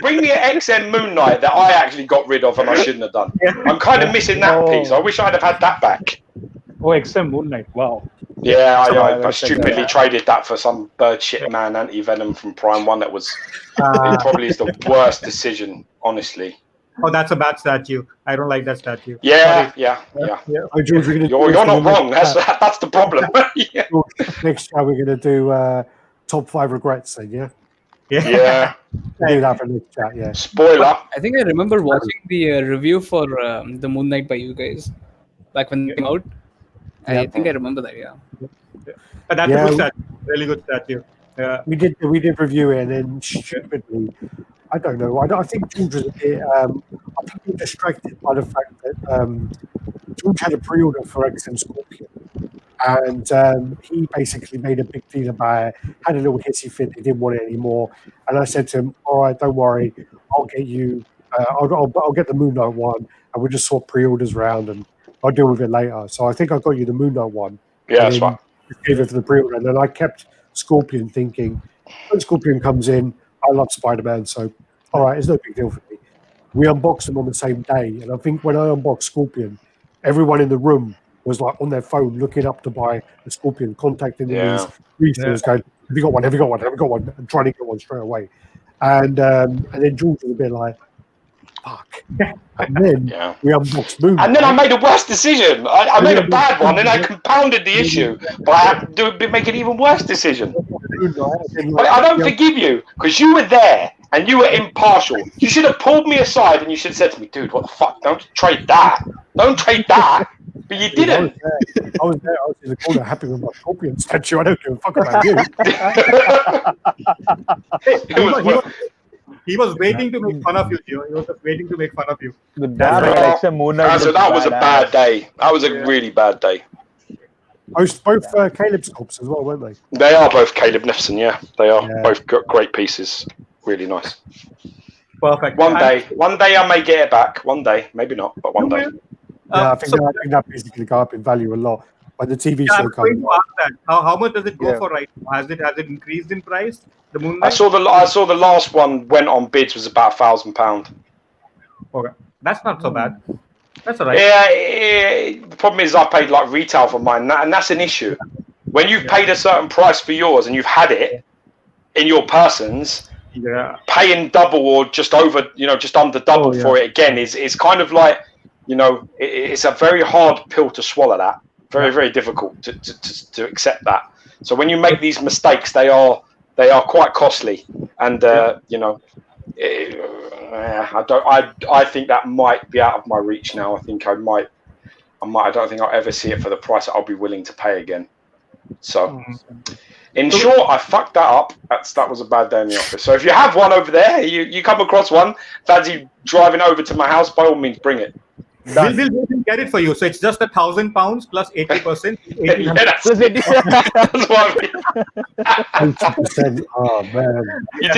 Bring me an XM Moon Knight that I actually got rid of and I shouldn't have done. I'm kind of missing that piece. I wish I'd have had that back. Oh, XM Moon Knight. Wow. Yeah, I stupidly traded that for some bird shit man anti-venom from Prime 1 that was it probably is the worst decision, honestly. Oh, that's a bad statue. I don't like that statue. Yeah. Oh, George, You're not wrong. That's the problem. Yeah. Next year we're going to do top 5 regrets then, yeah? Yeah. We'll do that for next chat, yeah. Spoiler. I think I remember watching the review for the Moon Knight by you guys back when it came out. I think I remember that. Yeah. That's a good statue. Really good statue. Yeah. We did review it, and then stupidly, I don't know. I think George was a bit. I think he was distracted by the fact that George had a pre-order for XM Scorpion, and he basically made a big deal about it. Had a little hissy fit. He didn't want it anymore, and I said to him, "All right, don't worry. I'll get you. I'll get the Moon Knight one, and we'll just swap pre-orders around, and I'll deal with it later." So I think I got you the Moon Knight one. Yeah, that's fine. Gave it for the pre-order, and then I kept Scorpion thinking, when Scorpion comes in, I love Spider-Man, so all right, it's no big deal for me. We unboxed them on the same day, and I think when I unboxed Scorpion, everyone in the room was like on their phone looking up to buy the Scorpion, contacting these retailers, going, "Have you got one? Have you got one? Have you got one?" and trying to get one straight away. And then George was a bit like, "Fuck." And then we unboxed Moon. And then I made a worse decision. I made a bad one, and I compounded the issue by making an even worse decision. I don't forgive you because you were there and you were impartial. You should have pulled me aside and you should have said to me, "Dude, what the fuck? Don't trade that. Don't trade that." But you didn't. I was there. I was in the corner happy with my Scorpion statue. I don't give a fuck about you. He was waiting to make fun of you, Gio. He was just waiting to make fun of you. So that was a bad day. That was a really bad day. Both Caleb sculpts as well, weren't they? They are both Caleb Nifson, yeah. They are both great pieces. Really nice. Perfect. One day I may get it back. One day, maybe not, but one day. Yeah, I think that piece is going to go up in value a lot. When the TV show comes, how much does it go for right now? Has it increased in price? The Moon Knight? I saw the last one went on bids was about £1,000. Okay, that's not so bad. That's all right. Yeah, the problem is I paid like retail for mine, and that's an issue. When you've paid a certain price for yours and you've had it in your persons, paying double or just over, just under double for it again is kind of like, it's a very hard pill to swallow. That very, very difficult to accept that. So when you make these mistakes, they are quite costly, and I think that might be out of my reach now. I think I don't think I'll ever see it for the price that I'll be willing to pay again. So, in short, I fucked that up. That was a bad day in the office. So if you have one over there, you come across one, fancy driving over to my house, by all means, bring it. We'll get it for you. So it's just £1,000 plus 80%. That's what I mean. 80%. Oh man!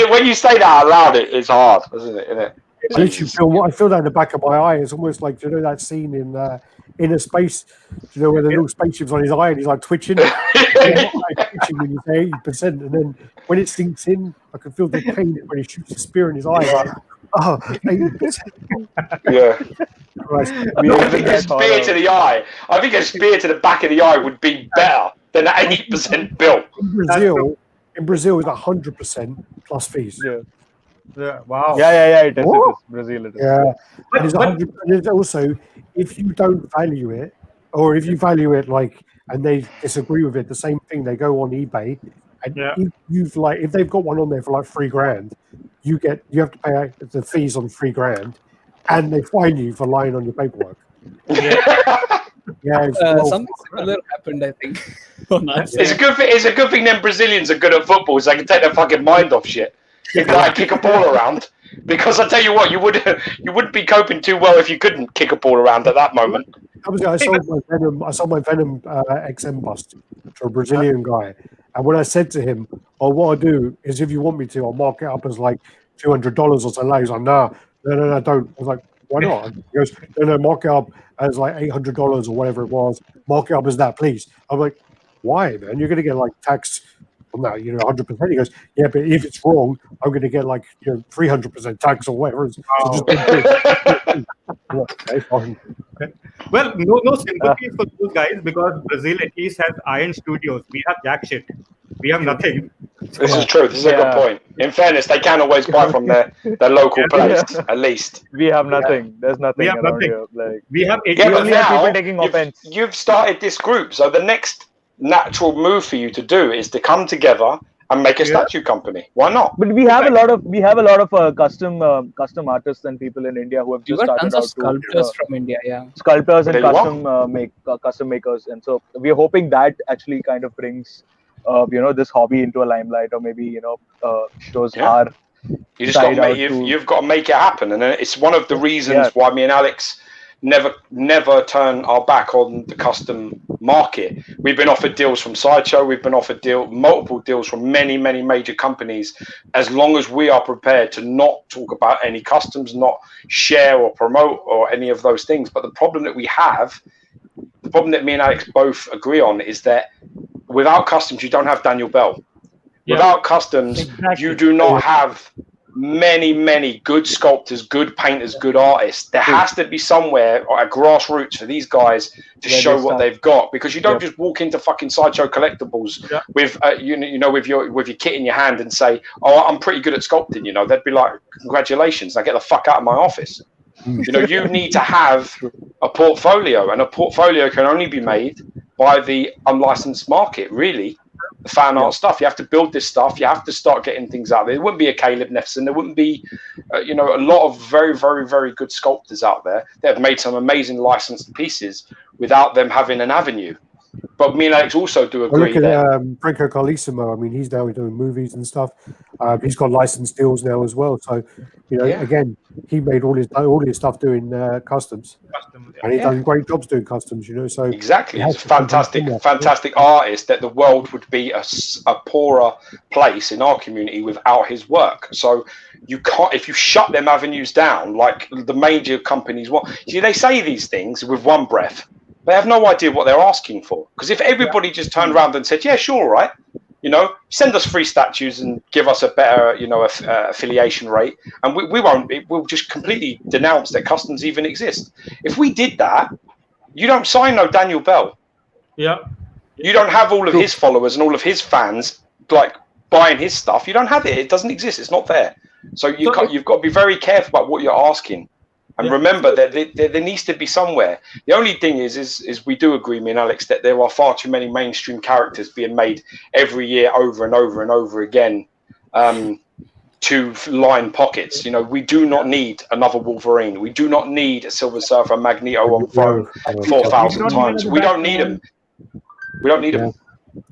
When you say that out loud, it's hard, isn't it? I literally feel that in the back of my eye. It's almost like that scene in Inner Space, where the little spaceship's on his eye and he's like twitching. Twitching when you say 80%, and then when it sinks in, I can feel the pain when he shoots a spear in his eye. Like, 80%. Yeah. I think a spear to the eye. I think a spear to the back of the eye would be better than an 80% bill. In Brazil, it's 100% plus fees. Yeah. Wow. Yeah. It is Brazil. It is. Yeah, and it's But- 100. And it's also, if you don't value it, or if you value it and they disagree with it, the same thing. They go on eBay, and if they've got one on there for like $3,000, you have to pay the fees on $3,000, and they fine you for lying on your paperwork. Yeah, something similar happened, I think. On that It's a good thing. It's a good thing them Brazilians are good at football, so they can take their fucking mind off shit. If they kick a ball around, because I tell you what, you wouldn't be coping too well if you couldn't kick a ball around at that moment. I sold my Venom XM bust to a Brazilian guy, and when I said to him, "Oh, what I'll do is, if you want me to, I'll mark it up as like $200 or something." He's like, "No, don't." I was like, "Why not?" He goes, "No, mark it up as like $800 or whatever it was. Mark it up as that, please." I'm like, "Why, man? You're going to get like tax on that, 100%." He goes, "Yeah, but if it's wrong, I'm going to get like 300% tax or whatever." So just okay, fine. Well, no sympathy for those guys, because Brazil at least has Iron Studios. We have jack shit. We have nothing. This is true. This is a good point. In fairness, they can always buy from their local place, at least. We have nothing. There's nothing. We have around nothing. Here. Like, We have Yeah, but only have now people taking offense. you've started this group, so the next natural move for you to do is to come together and make a statue company. Why not? But we have a lot of custom artists and people in India who have You just got started tons out of sculptors from India, yeah. sculptors and There you are. custom makers, and so we're hoping that actually kind of brings this hobby into a limelight, or maybe shows our You just got side to out make, to- you've got to make it happen, and it's one of the reasons why me and Alex never turn our back on the custom market. We've been offered deals from Sideshow. We've been offered multiple deals from many major companies. As long as we are prepared to not talk about any customs, not share or promote or any of those things. But the problem that me and Alex both agree on is that without customs, you don't have Daniel Bell. Without customs, you do not have many good sculptors, good painters, good artists. There has to be somewhere at grassroots for these guys to show what they've got, because you don't just walk into fucking Sideshow Collectibles with with your kit in your hand and say, "Oh, I'm pretty good at sculpting." They'd be like, "Congratulations! Now get the fuck out of my office." You need to have a portfolio, and a portfolio can only be made by the unlicensed market, really. The fan art stuff. You have to build this stuff. You have to start getting things out there. There wouldn't be a Caleb Nefson. There wouldn't be, a lot of very good sculptors out there that have made some amazing licensed pieces without them having an avenue. But me and Alex also do agree look that at Franco Carlissimo. I mean, he's now doing movies and stuff. He's got licensed deals now as well. So, again, he made all his stuff doing customs, and he's done great jobs doing customs. So exactly, he's a fantastic artist. That the world would be a poorer place in our community without his work. So you can't, if you shut them avenues down like the major companies want. See, they say these things with one breath. They have no idea what they're asking for. Because if everybody just turned around and said, "Yeah, sure, right, send us free statues and give us a better, affiliation rate," and we'll just completely denounce that customs even exist. If we did that, you don't sign no Daniel Bell. Yeah. You don't have all of his followers and all of his fans like buying his stuff. You don't have it. It doesn't exist. It's not there. So you've got to be very careful about what you're asking. And remember that there needs to be somewhere. The only thing is we do agree, me and Alex, that there are far too many mainstream characters being made every year over and over and over again to line pockets. We do not need another Wolverine. We do not need a Silver Surfer, Magneto on throne 4,000 times. We don't need them. We don't need them.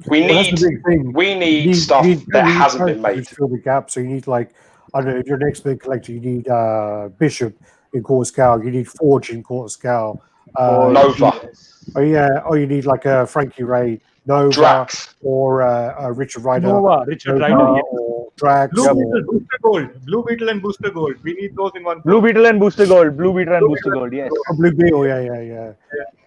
We need stuff that hasn't been made. Fill the gap. So you need, like, I don't know, if you're an X-Men collector, you need Bishop in quarter scale. You need Forge in quarter scale. Nova. You need like a Frankie Ray, Nova, Drax, or Richard Rider. Nova, Richard Rider, or Drax. Blue Beetle, Booster Gold. Blue Beetle and Booster Gold. We need those in one. Blue Beetle and Booster Gold. Blue Beetle and Booster Gold. Yes. Blue Beetle.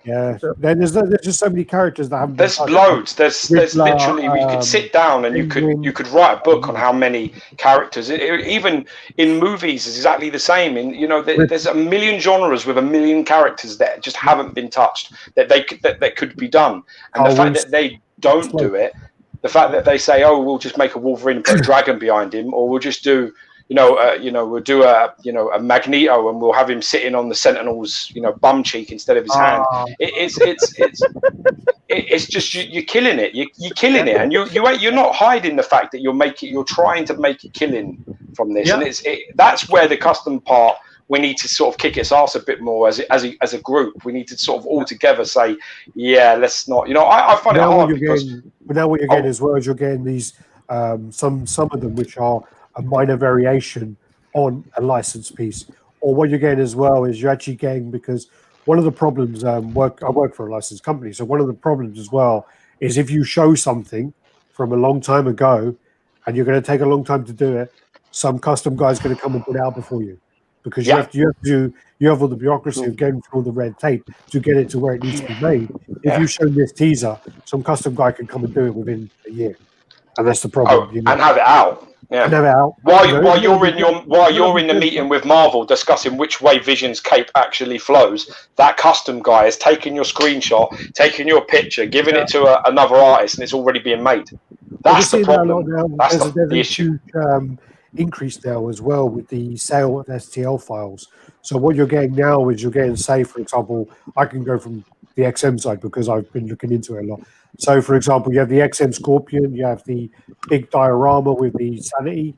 Yeah. Then there's just so many characters that haven't. There's loads. There's literally, we could sit down and you could write a book on how many characters. Even in movies, is exactly the same. There's a million genres with a million characters that just haven't been touched that could be done. And the fact that they don't do it, the fact that they say, "Oh, we'll just make a Wolverine and put a dragon behind him," or we'll just do, we'll do a Magneto, and we'll have him sitting on the Sentinel's, bum cheek instead of his hand. It's just you're killing it. You're killing it, and you're not hiding the fact that you're trying to make a killing from this, and that's where the custom part. We need to sort of kick its ass a bit more as a group. We need to sort of all together say, yeah, let's not. I find it hard but now what you're getting as well is you're getting these some of them which are a minor variation on a licensed piece, or what you're getting as well is you're actually getting, because one of the problems I work for a licensed company, so one of the problems as well is if you show something from a long time ago and you're going to take a long time to do it, some custom guy's going to come and put it out before you. Because you have all the bureaucracy of getting through all the red tape to get it to where it needs to be made. If you show this teaser, some custom guy can come and do it within a year, and that's the problem. And have it out. Yeah. And have it out. While you're in the meeting with Marvel discussing which way Vision's cape actually flows, that custom guy has taken your screenshot, taken your picture, given it to another artist, and it's already being made. That's the problem. That's the issue. Increase now as well with the sale of STL files. So what you're getting now is you're getting, say, for example, I can go from the XM side because I've been looking into it a lot. So, for example, you have the XM Scorpion, you have the big diorama with the Sanity.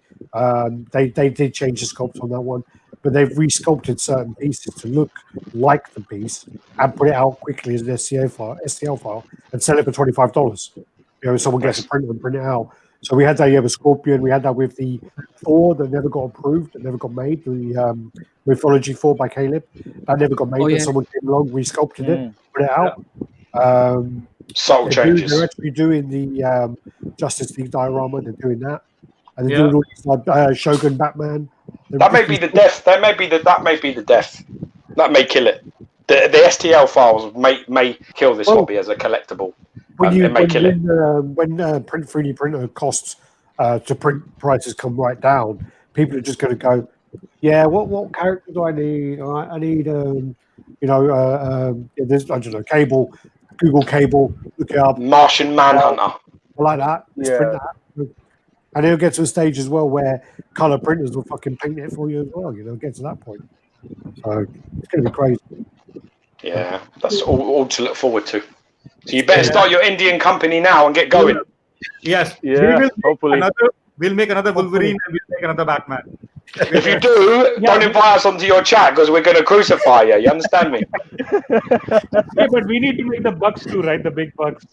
They did change the sculpt on that one, but they've resculpted certain pieces to look like the piece and put it out quickly as an STL file and sell it for $25. Someone gets a print and print it out. So we had that with Scorpion. We had that with the Thor that never got approved, that never got made. The Mythology Thor by Caleb that never got made. But someone came along, resculpted it, put it out. Subtle changes. They're actually doing the Justice League diorama. They're doing that, and they're doing all these, like Shogun Batman. That may be the death. That may be the death. That may kill it. The STL files may kill this hobby as a collectible. When 3D printer costs to print prices come right down, people are just going to go, yeah, what character do I need? I need there's, I don't know, Cable, Google Cable, look it up, Martian Manhunter, like that. Print that. And it'll get to a stage as well where color printers will fucking paint it for you as well. Get to that point. So it's going to be crazy. Yeah, that's all to look forward to. So you better start your Indian company now and get going. Yes. Yeah. Hopefully. We'll make another Wolverine and we'll make another Batman. If you do, don't invite us onto your chat because we're going to crucify you. You understand me? Yeah, but we need to make the bucks too, right? The big bucks.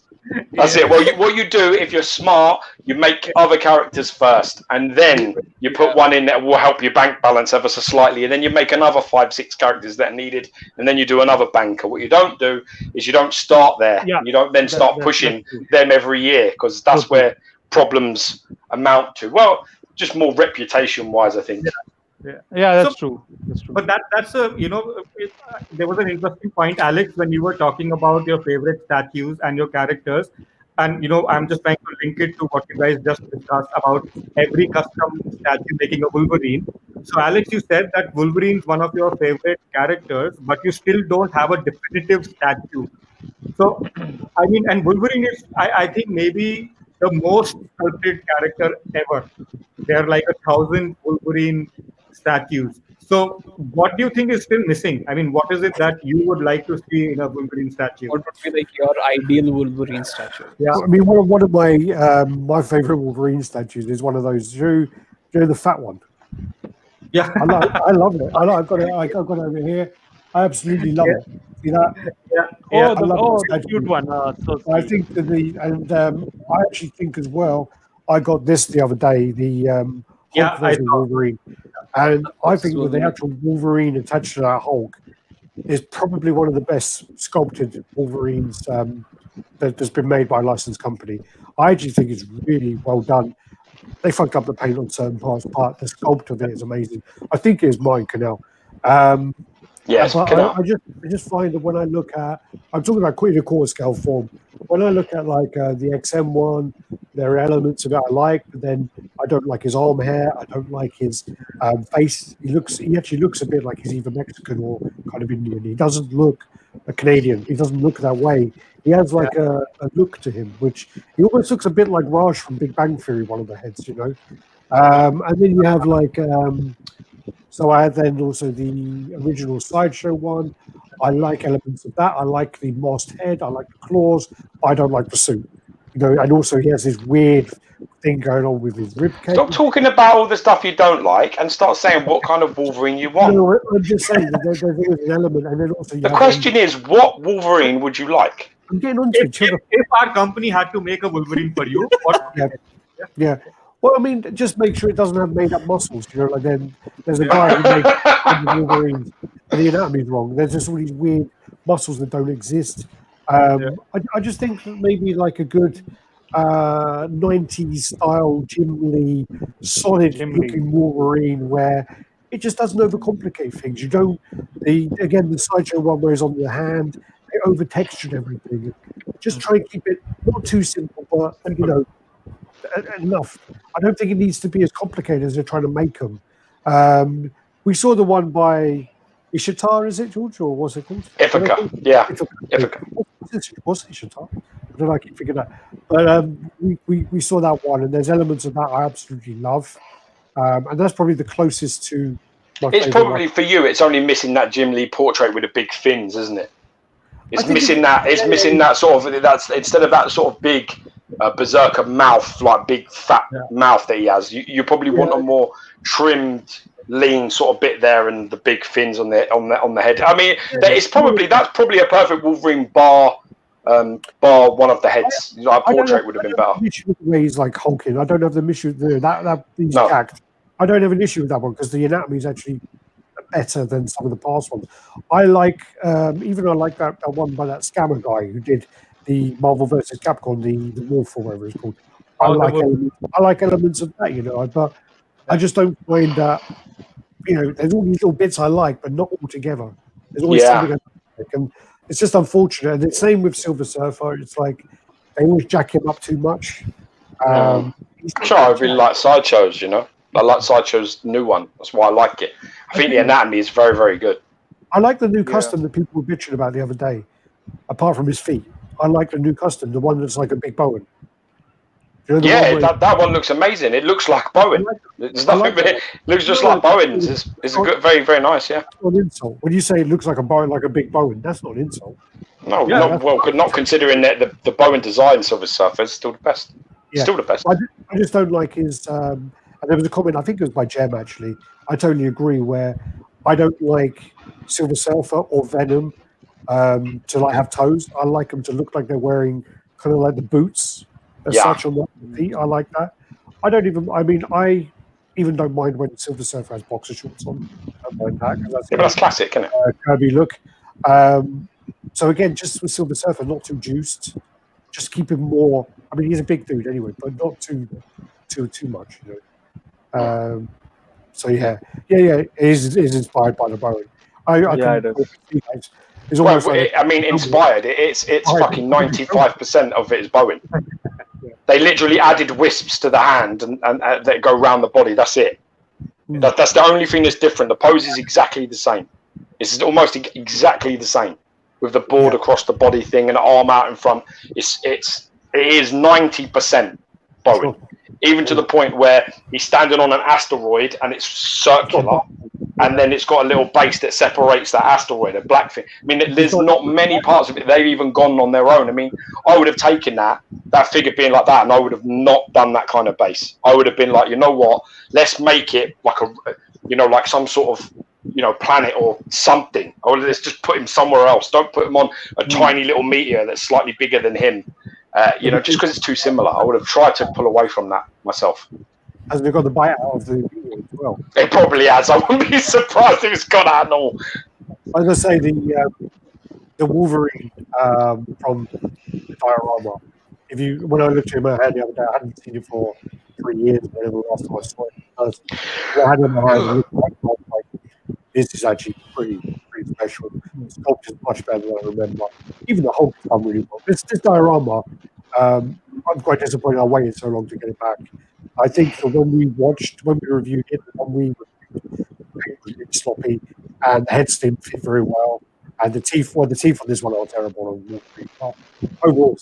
That's it. Well, what you do, if you're smart, you make other characters first, and then you put one in that will help your bank balance ever so slightly, and then you make another 5-6 characters that are needed, and then you do another banker. What you don't do is you don't start there. Yeah. You don't then start pushing them every year because that's where problems amount to. Well, just more reputation-wise, I think. Yeah, that's true. But that's there was an interesting point, Alex, when you were talking about your favorite statues and your characters, and I'm just trying to link it to what you guys just discussed about every custom statue making a Wolverine. So, Alex, you said that Wolverine's one of your favorite characters, but you still don't have a definitive statue. So, I mean, and Wolverine is, I think, maybe the most sculpted character ever. There are like 1,000 Wolverine statues. So what do you think is still missing? I mean, what is it that you would like to see in a Wolverine statue? What would be like your ideal Wolverine statue? Yeah, I mean, one of my my favorite Wolverine statues is one of those, the fat one. Yeah, I love it. I've got it over here. I absolutely love it. See that? Yeah. The cute one. I think I actually think as well. I got this the other day. The Hulk version Wolverine, and I think that the actual Wolverine attached to that Hulk is probably one of the best sculpted Wolverines that's been made by a licensed company. I actually think it's really well done. They fucked up the paint on certain parts, but the sculpt of it is amazing. I think it is mine, Canal. Yes, I just find that when I look at, I'm talking about in a quarter scale form. When I look at like the XM one, there are elements of it I like, but then I don't like his arm hair. I don't like his face. He actually looks a bit like he's either Mexican or kind of Indian. He doesn't look a Canadian. He doesn't look that way. He has like a look to him, which he almost looks a bit like Raj from Big Bang Theory, one of the heads, And then you have like, so I had then also the original Sideshow one. I like elements of that. I like the masked head. I like the claws. But I don't like the suit. And also he has this weird thing going on with his ribcage. Stop talking about all the stuff you don't like and start saying what kind of Wolverine you want. No, I'm just saying that there's always an element, and then also the question is, what Wolverine would you like? I'm getting onto it. If our company had to make a Wolverine for you, what? Yeah. Well, I mean, just make sure it doesn't have made-up muscles. Like then there's a guy who makes Wolverines, and the anatomy's wrong. There's just all these weird muscles that don't exist. I just think that maybe like a good 90s style Jim Lee, solid looking Wolverine where it just doesn't overcomplicate things. You don't the Sideshow one where he's on your hand, they over textured everything. Just try and keep it not too simple, but enough. I don't think it needs to be as complicated as they're trying to make them. We saw the one by Ishtar, is it, George, or what's it called? Ithaca, yeah. Ithaca. Was Ishtar? I don't know, I keep figuring that. But we saw that one, and there's elements of that I absolutely love. And that's probably the closest to my It's favorite probably, one. for you, it's only missing that Jim Lee portrait with the big fins, isn't it? It's missing that. It's missing that sort of. That's instead of that sort of big berserker mouth, like big fat mouth that he has. You probably want a more trimmed, lean sort of bit there, and the big fins on the head. I mean, that's probably a perfect Wolverine bar one of the heads. Like portrait would have been better. Issue with the way he's like hulking. I don't have the issue with that he's jacked. I don't have an issue with that one because the anatomy is actually better than some of the past ones. I like even I like that one by that scammer guy who did the Marvel vs. Capcom, the Wolf or whatever it's called. I like elements of that, but I just don't find that there's all these little bits I like, but not all together. There's always something I like, and it's just unfortunate. And the same with Silver Surfer. It's like they always jack him up too much. I really like Sideshows, I like Sideshow's new one. That's why I like it. I think the anatomy is very, very good. I like the new custom that people were bitching about the other day, apart from his feet. I like the new custom, the one that's like a big Bowen. That one looks amazing. It looks like Bowen. It looks just like Bowen's. It's a good, very, very nice, yeah. That's not an insult. When you say it looks like a Bowen, like a big Bowen, that's not an insult. No, not considering that the Bowen design Silver Surfer is still the best. Yeah. Still the best. I just don't like his. And there was a comment, I think it was by Jem actually. I totally agree. Where I don't like Silver Surfer or Venom to like have toes. I like them to look like they're wearing kind of like the boots as such on the feet. I like that. I even don't mind when Silver Surfer has boxer shorts on. I don't mind that because that's classic, isn't it? Kirby look. So again, just with Silver Surfer, not too juiced. Just keep him more. I mean, he's a big dude anyway, but not too much. So it is inspired by the Bowen. It's almost inspired. It's fucking 95% of it is Bowen. They literally added wisps to the hand and that go around the body. That's it. That's the only thing that's different. The pose is exactly the same. It's almost exactly the same with the board across the body thing and arm out in front. It is 90% Bowen. Even to the point where he's standing on an asteroid and it's circular, and then it's got a little base that separates that asteroid, a black thing. I mean, there's not many parts of it they've even gone on their own. I mean, I would have taken that figure being like that, and I would have not done that kind of base. I would have been like, you know what? Let's make it like like some sort of planet or something. Or let's just put him somewhere else. Don't put him on a tiny little meteor that's slightly bigger than him. Just because it's too similar, I would have tried to pull away from that myself. Has they got the bite out of the video as well? It probably has. I wouldn't be surprised if it's got out and all. As I say, the Wolverine from the diorama. When I looked at him, I had the other day. I hadn't seen it for 3 years. Whenever last time I saw it, I had it in my eyes. And looked like this is actually pretty special. The sculpt is much better than I remember. Even the Hulk is done really well. This diorama, I'm quite disappointed I waited so long to get it back. I think that when we reviewed it, it was really sloppy, and the heads didn't fit very well, and the teeth on this one are terrible. Overall,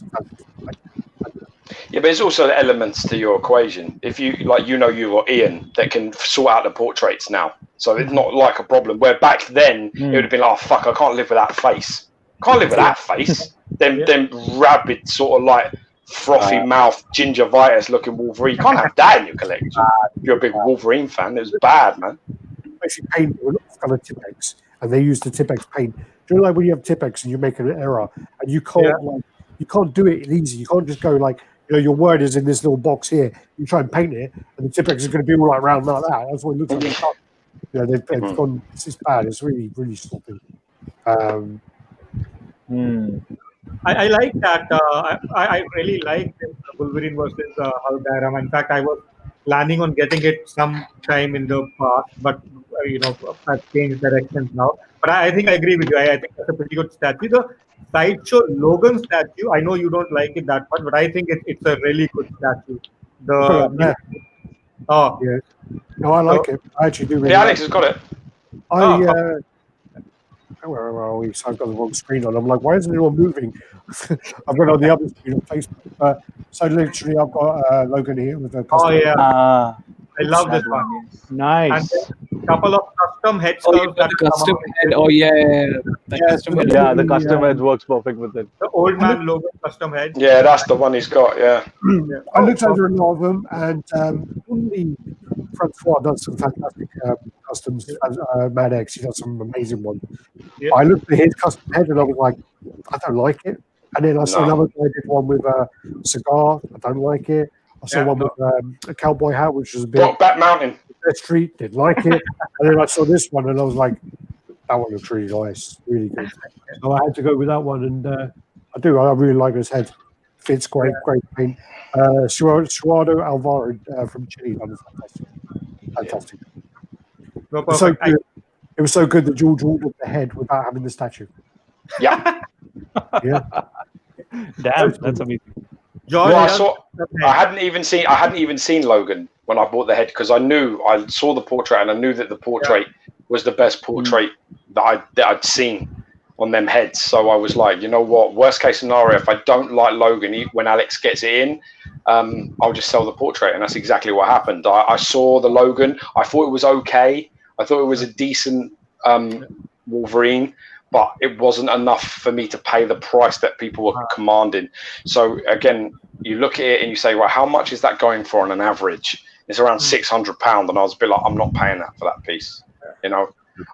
Yeah, but there's also elements to your equation. If you you've got Ian that can sort out the portraits now, so it's not like a problem. Where back then it would have been like, oh, fuck, I can't live with that face. Can't live with that face. Them rabid sort of like frothy mouth gingivitis looking Wolverine. You can't have that in your collection. If you're a big Wolverine fan, it was bad, man. Basically, paint with kind of Tipex, and they use the Tipex paint. Do you know, like when you have Tipex and you make an error and you can't do it easy. You can't just go like, your word is in this little box here. You try and paint it, and the Tipex is going to be all like round like that. That's what it looks like. They've gone. It's bad. It's really, really sloppy. I like that. I really like this Wolverine versus Hulk diorama. In fact, I was planning on getting it sometime in the past, but I've changed directions now. But I think I agree with you. I think that's a pretty good statue. The Sideshow Logan statue, I know you don't like it that much, but I think it's a really good statue. Yeah. No, I like it. I actually do. Really Alex has got it. Where are we? So I've got the wrong screen on. I'm like, why isn't anyone moving? I've got it on the other screen on Facebook. So literally, I've got Logan here with a custom. Oh yeah, I love this one. Nice. And a couple of custom head Oh, sculpts. you got the custom head. Oh yeah. The custom head works perfect with it. The old man Logan custom head. Yeah, that's the one he's got. Yeah. I looked over a lot of them, and only Francois does some fantastic customs. Mad X, he does some amazing ones. Yeah. I looked at his custom head, and I was like, I don't like it. And then I saw another guy did one with a cigar. I don't like it. I saw one with a cowboy hat, which was a bit Back Mountain. Street. Didn't like it. And then I saw this one, and I was like, that one looks really nice, really good. So I had to go with that one, and I really like his head. Fits great paint. Suardo Alvaro from Chile, that was fantastic. No, it was so good that George ordered the head without having the statue. Yeah. Yeah. Damn, that's amazing. George, I hadn't even seen Logan when I bought the head, because I saw the portrait and I knew that the portrait was the best portrait that I'd seen on them heads. So I was like, you know what? Worst case scenario, if I don't like Logan when Alex gets it in, I'll just sell the portrait, and that's exactly what happened. I saw the Logan. I thought it was okay. I thought it was a decent Wolverine, but it wasn't enough for me to pay the price that people were commanding. So again, you look at it and you say, well, how much is that going for on an average? It's around £600, and I was a bit like, I'm not paying that for that piece.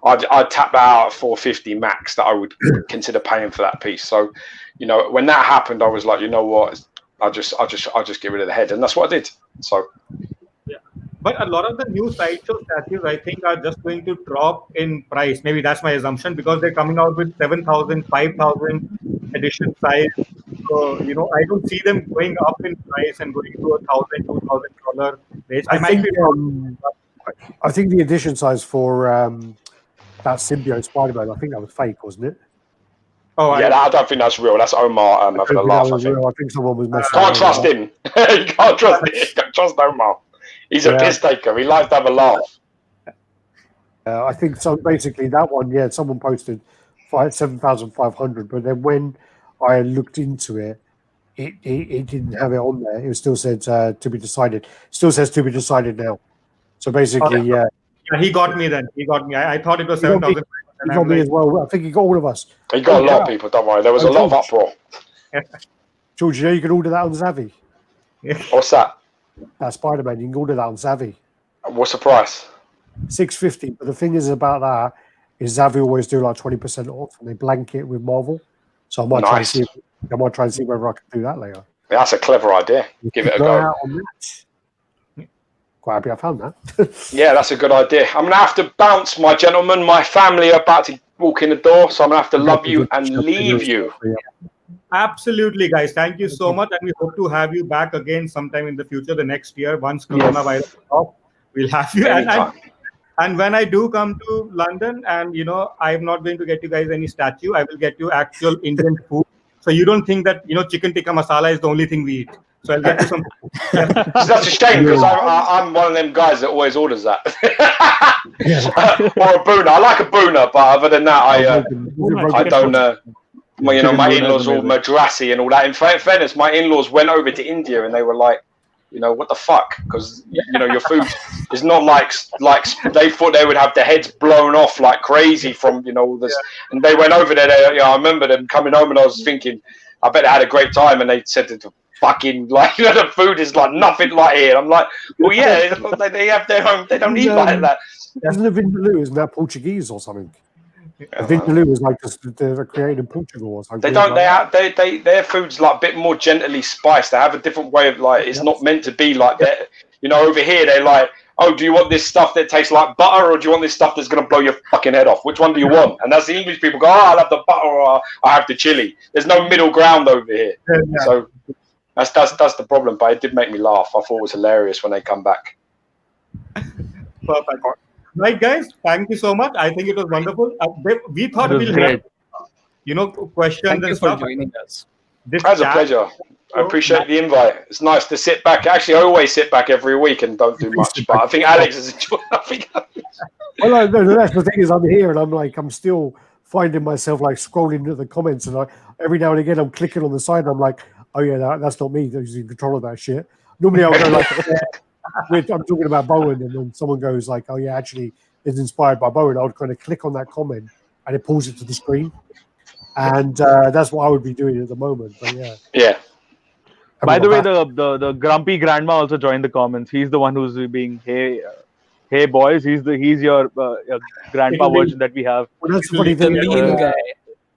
I'd tap that out at 450 max that I would consider paying for that piece. So, when that happened, I was like, you know what, I'll just get rid of the head, and that's what I did. So. But a lot of the new sideshow statues, I think, are just going to drop in price. Maybe that's my assumption, because they're coming out with 7,000, 5,000 edition size. So, I don't see them going up in price and going to $1,000, $2,000 range. I think the edition size for that symbiote Spider-Man, I think that was fake, wasn't it? Oh, I don't think that's real. That's Omar having a laugh. I think someone was messing Can't trust him. You can't trust Omar. He's a piss taker. He likes to have a laugh. I think so. Basically, that one, someone posted 7,500, but then when I looked into it, it didn't have it on there. It still said to be decided. It still says to be decided now. So basically, he got me then. He got me. I thought it was 7,000. He got me as well. I think he got all of us. He got a lot of people. Don't worry. There was a lot of uproar. George, you can order that on Zavvi. What's that? That Spider-Man, you can order that on Zavvi. What's the price? $650. But the thing is about that is Zavvi always do like 20% off, and they blanket with Marvel. So I might try and see whether I can do that later. Yeah, that's a clever idea. Give it a go. Quite happy I found that. Yeah, that's a good idea. I'm gonna have to bounce, my gentlemen. My family are about to walk in the door, so I'm gonna have to love you and leave you. Absolutely, guys. Thank you so much, and we hope to have you back again sometime in the future, the next year, once coronavirus is off. We'll have you. And when I do come to London, and I'm not going to get you guys any statue, I will get you actual Indian food. So you don't think that chicken tikka masala is the only thing we eat. So I'll get you some. That's a shame, because I'm one of them guys that always orders that. Or a boona. I like a boona, but other than that, I don't. Well, you know, my in-laws all Madrasi and all that. In fairness, my in-laws went over to India and they were like, you know, what the fuck? Because you know, your food is not like they thought they would have their heads blown off like crazy from, you know, all this. And they went over there. You know, I remember them coming home and I was thinking, I bet they had a great time. And they said that fucking like, you know, the food is like nothing like here. I'm like, well, yeah, they have their own. They don't eat like that. Isn't the Vindaloo, isn't that Portuguese or something? Vindaloo is like they're created in Portugal or something. They don't. Their food's like a bit more gently spiced. They have a different way of like. It's not meant to be like that. You know, over here they're like, oh, do you want this stuff that tastes like butter, or do you want this stuff that's gonna blow your fucking head off? Which one do you want? And that's the English people go, oh, I'll have the butter, or I have the chili. There's no middle ground over here. Yeah. So that's the problem. But it did make me laugh. I thought it was hilarious when they come back. Perfect. Right, guys, thank you so much. I think it was wonderful. We thought we'll have, you know, questions Thank and you for stuff. joining us. That was a pleasure. I appreciate the invite. It's nice to sit back. Actually, I always sit back every week and don't do much. But I think Alex has enjoyed. Well, no, that's the thing is, I'm here and I'm still finding myself like scrolling into the comments, and every now and again I'm clicking on the side and I'm like, oh yeah, that's not me. Who's in control of that shit. Normally I'll go like. I'm talking about Bowen, and then someone goes like, "Oh yeah, actually, it's inspired by Bowen." I would kind of click on that comment, and it pulls it to the screen, and that's what I would be doing at the moment. But yeah. By the way, the grumpy grandma also joined the comments. He's the one who's being hey boys. He's your grandpa version that we have. Well, that's the funny thing. The lean guy.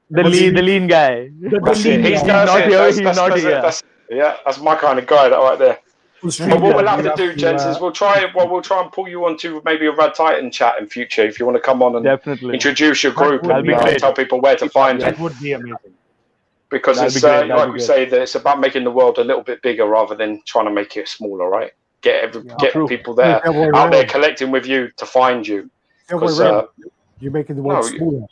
The lean guy. He's not here. He's not here. Yeah, that's my kind of guy. That right there. But what we'll have to do, gents, is we'll try and pull you onto maybe a Rad Titan chat in future if you want to come on and introduce your group and tell people where to find you. That would be amazing. Because it's like we say, that it's about making the world a little bit bigger rather than trying to make it smaller, right? Get people there out there collecting with you to find you. You're making the world smaller.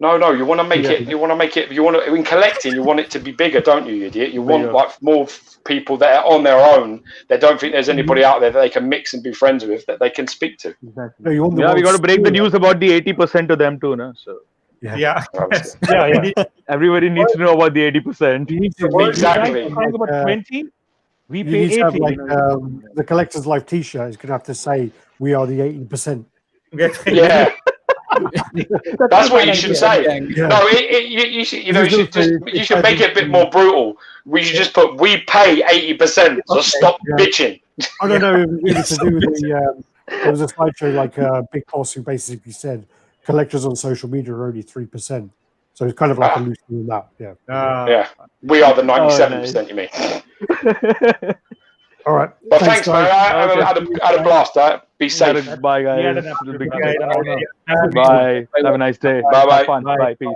No, you want to make it. You want to in collecting. You want it to be bigger, don't you, idiot? You want like more people that are on their own. That don't think there's anybody out there that they can mix and be friends with, that they can speak to. Exactly. No, we got to break the news about the 80% to them too, no? So yeah. Everybody needs to know about the 80%. Exactly. About 20. We you pay need to 80. have like the Collector's Life T-shirt is going to have to say, "We are the 80%." Yeah. That's what you should say. Yeah. No, you should make it a bit more brutal. We should just put, "We pay 80%." So stop bitching. I don't know. It was to do with there was a slideshow like Big Boss who basically said collectors on social media are only 3%. So it's kind of like a loose than that. Yeah. Yeah. We are the 97%. You mean? All right. Well, thanks man. I had a blast. Be safe. Bye, guys. Yeah, Bye. Have a nice day. Bye. Bye. Peace.